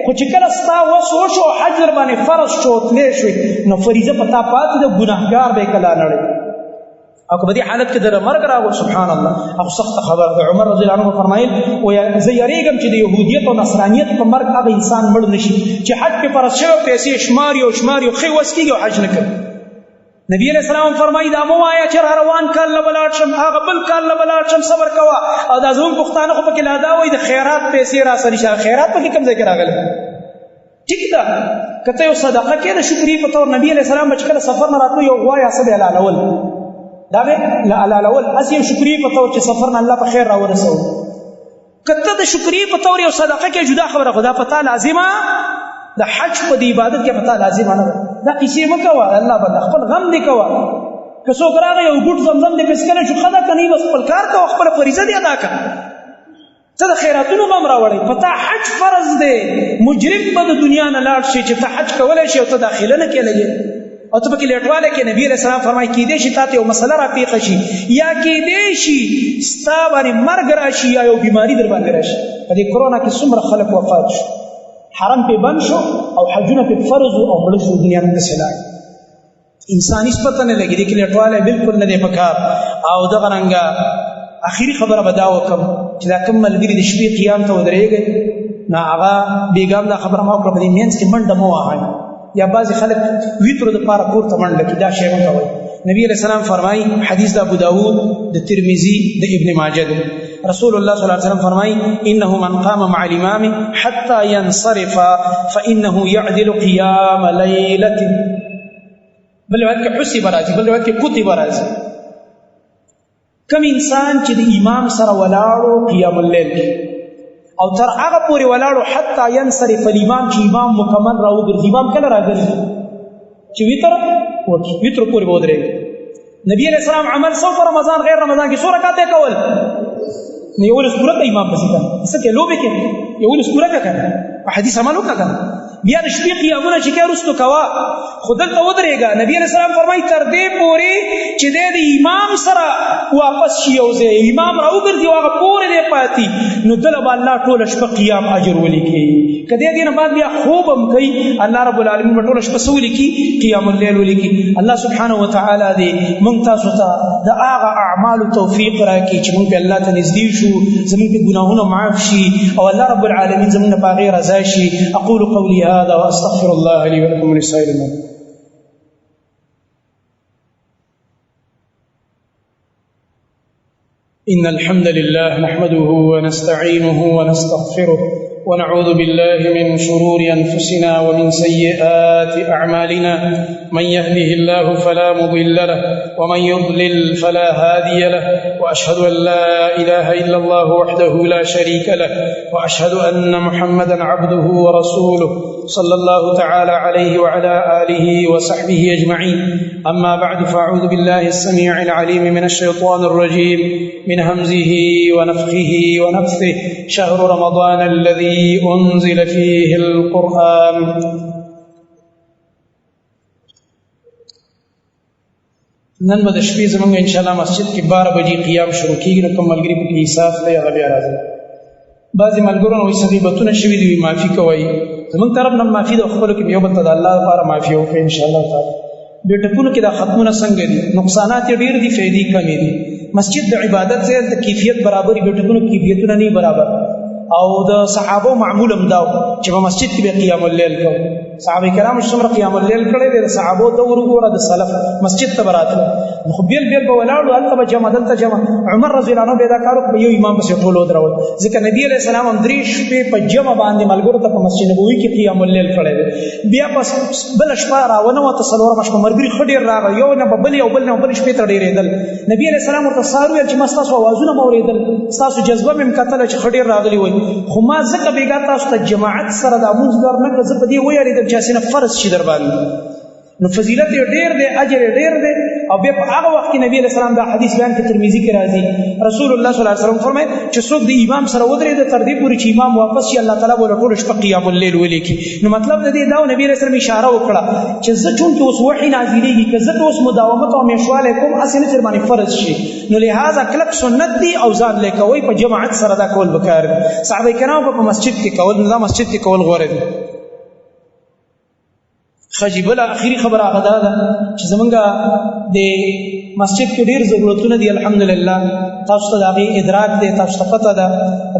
خو چې کله ستا وس وشو حج در باندې فرض شو تللی شوې نو فریضه په تا پاتې ده ګناهګار به یې کله نړی او که په دې حالت کې در مرګ راغو سبحان الله او سخته خبره ده عمر رضی الله عنه فرمایل زه یریږم چې د یهودیت او نصرانیت په مرګ هغه انسان مړ نشي چې حج پې فرض شوی پیسې شماري او شماري او ښې وس کېږي او حج نه کوي نبی علیه السلام فرمایي دا مه وایه چې روان کال نه به لاړ شم هغه بل کال نه به لاړ شم صبر کوه او دا زموږ پښتانه خو پکې لا دا وایي د خیرات پیسې راسه نشي خیرات پکې کوم ځای کې راغلی ټیک ده که ته یو صدقه کې د شکرې په طور نبی علیه السلام به چې کله سفر نه راتلو یو غوا یا څه به حلالول دا به حلالول هسې یو شکرې په طور چې سفر نه الله په خیر راورسوو که ته د شکرې په طور یو صدقه کې جدا خبره خو دا په تا لازمه د حج په دې عبادت کې په تا لازمه نه ده دا قیسې مه کوه الله بنده خپل غم دې کوه که څوک راغی یو ګوټ زمزم دې پس کړی شو ښه ده که نه بس خپل کار کوه خپله فریضه دې ادا کړه ته د خیراتونو به هم راوړی په تا حج فرض دی مجرم به د دنیا نه لاړ شي چې ته حج کولی شي او ته داخله نه کې لګې او ته پکې لیټوالی کې نبي علیه السلام فرمایي کیدای شي تا ته یو مسله راپېښه شي یا کیدای شي ستا باندې مرګ راشي یا یو بیماري در باندې راشي په دې کرونا کې څومره خلک وفات شو حرم پې بند شو او حجونه پې فرض وو او مړه شو دنیا نه داسې لاړ انسان هېڅ پته نه لګي دې کې لیټوالی بلکل نه دی پکار او دغه رنګه اخیری خبره به دا وکړم چې دا کوم ملګري د شپې قیام ته ودرېږئ نو هغه بېګا هم دا خبره ما وکړه په دې منځ کې منډه مه وهئ یا بعضې خلک ویترو دپاره پورته منډه کړي دا شی مه کوئ نبي علیه السلام فرمایي حدیث د ابو داود د ترمذي د ابن ماجه دی رسول الله صلی الله علیه وسلم فرمایي انه من قام مع الامام حتى ينصرف فانه يعدل قيام ليله بل روایت کې حسب راځي بل روایت کې کتب راځي کم انسان چې د امام سره ولاړو قیام اللیل کې او تر هغه پورې ولاړو حتی ینصرف الامام چې امام مکمل راوګرځي امام کله راګرځي چې وتر پورې به ودرېږي نبي علیه السلام عمل څو په رمضان غیر رمضان کې څو رکعتې کول نو یولس پوره که امام پسې کړه څه کې لوبې کې یولس پوره که کنه په حدیث عمل وکړه کنه بیا د شپې قیامونه چې کې وروستو کوه خو دلته ودرېږه نبي علیه السلام فرمایي تر دې پورې چې دی د امام سره واپس شي یو ځای امام راوګرځي او هغه پورې دی پاتې نو دله به الله ټوله شپه قیام اجر ولیکي که دې دې نه بعد بیا خوب هم کوي الله رب العالمین به ټوله شپه څه ولیکي قیام اللیل ولیکي الله سبحانه وتعالی دې موږ تاسو ته د هغه اعمالو توفیق راکړي چې موږ پې الله ته نږدې شو زموږ پې ګناهونه معاف شي او الله رب العالمین زموږ نه په هغې رضا شي اقول قولي هذا واستغفر الله لي ولكم ولسائر المؤمنين إن الحمد لله نحمده ونستعينه ونستغفره ونعوذ بالله من شرور أنفسنا ومن سيئات أعمالنا من يهده الله فلا مضل له ومن يضلل فلا هادي له وأشهد أن لا إله إلا الله وحده لا شريك له وأشهد أن محمدا عبده ورسوله صلى الله تعالى عليه وعلى آله وصحبه أجمعين أما بعد فأعوذ بالله السميع العليم من الشيطان الرجيم من همزه ونفخه ونفثه شهر رمضان الذي أنزل فيه القرآن نن به د شپې زمونږ انشاءالله مسجد کې 12 بجې قیام شروع کېږي نو کوم ملګري پکې حساب دی هغه بیا راځي بعضې ملګرو نه وایي څه غیبتونه شوي دي معافي کوئ زمونږ طرف نه معافي د خپلو کې یو بل ته د الله لپاره معافي وکړئ انشاءالله تعالی دې ټکونو کې دا ختمونه څنګه دي نقصانات یې ډېر دي فایدې کمې دي مسجد د عبادت ځای د کیفیت برابر دې ټکونو کیفیتونه نه برابر او د صحابو معمول هم دا چې په مسجد کې به قیام اللیل کوو صحابه کرام څومره قیام اللیل کړی دی د صحابو دور وګوره د سلف مسجد ته به راتله خو بیل بیل به ولاړو هلته به جمع دلته جمع عمر رضی الله عنه به دا کار وکړ یو امام پسې ټول ودرول ځکه نبي علیه السلام هم 3 شپې په جمع باندې ملګرو ته په مسجد نبوي کې قیام اللیل کړی دی بیا پس بله شپه راونوته څلورمه شپه ملګري ښه ډېر راغی یو نه به بل یو بل نه بل شپې ته ډېرېدل نبي علیه السلام ورته سهار ویل چې ما ستاسو اوازونه مې اورېدل ستاسو جذبه مې م کتله چې ښه ډېر راغلي وایي خو ما ځکه بېګا تاسو ته جماعت سره دا مونځ در نه کړه زه په دې ویارېدم چې هسې نه فرض شي در باندې نو فضیلت یې ډېر دی اجر یې ډېر دی او بیا په هغه وخت کې نبي علیه السلام دا حدیث بیان کې ترمذي کې راځي رسول الله صلی الله علیه وسلم فرمایي چې څوک د امام سره ودرېده تر دې پورې چې امام واپس شي الله تعالی به ټوله شپه قیام اللیل ولیکي نو مطلب د دې دا نبي علیه السلام اشاره وکړه چې زه چونکې اوس وحي نازلېږي که زه اوس مداومت او همیشوالی کوم هسې نه چې باندې فرض شي نو لهذا کلک سنت دی او ځان لی کوئ په جماعت سره دا کول پکار دی صحابه کرامو په مسجد کې کول نو دا مسجد کې کول غوره دی خجی بله اخیری خبر هغه دا ده چې زمونږ د مسجد کې ډېر ضرورتونه دي الحمدلله تاسو ته د هغې ادراک دی تاسو ته پته ده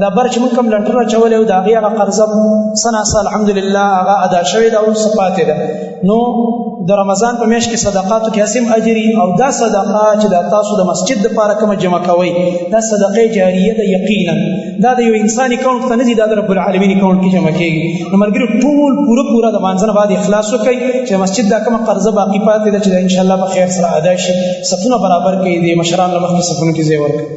دا بر چې مونږ کوم لنټر اچولی و د هغې هغه قرضه څه ناڅه الحمدلله هغه ادا شوې ده اوس څه پاتې ده نو د رمضان په میاشت کې صدقاتو کې هسې هم اجر او دا صدقه چې دا تاسو د مسجد دپاره کومه جمع کوئ دا صدقې جاریه ده یقینا دا د یو انسان اکاونټ ته نه ځي دا د رب العالمین اکاونټ کې جمع کېږي نو ملګري ټول پوره د مانځه نه بعد اخلاص وکړئ چې مسجد دا کومه قرضه باقي پاتې ده چې دا انشاءالله په خیر سره ادا شي صفونه برابر کړئ د مشرانو له مخکې صفونو کې ځای ورکړئ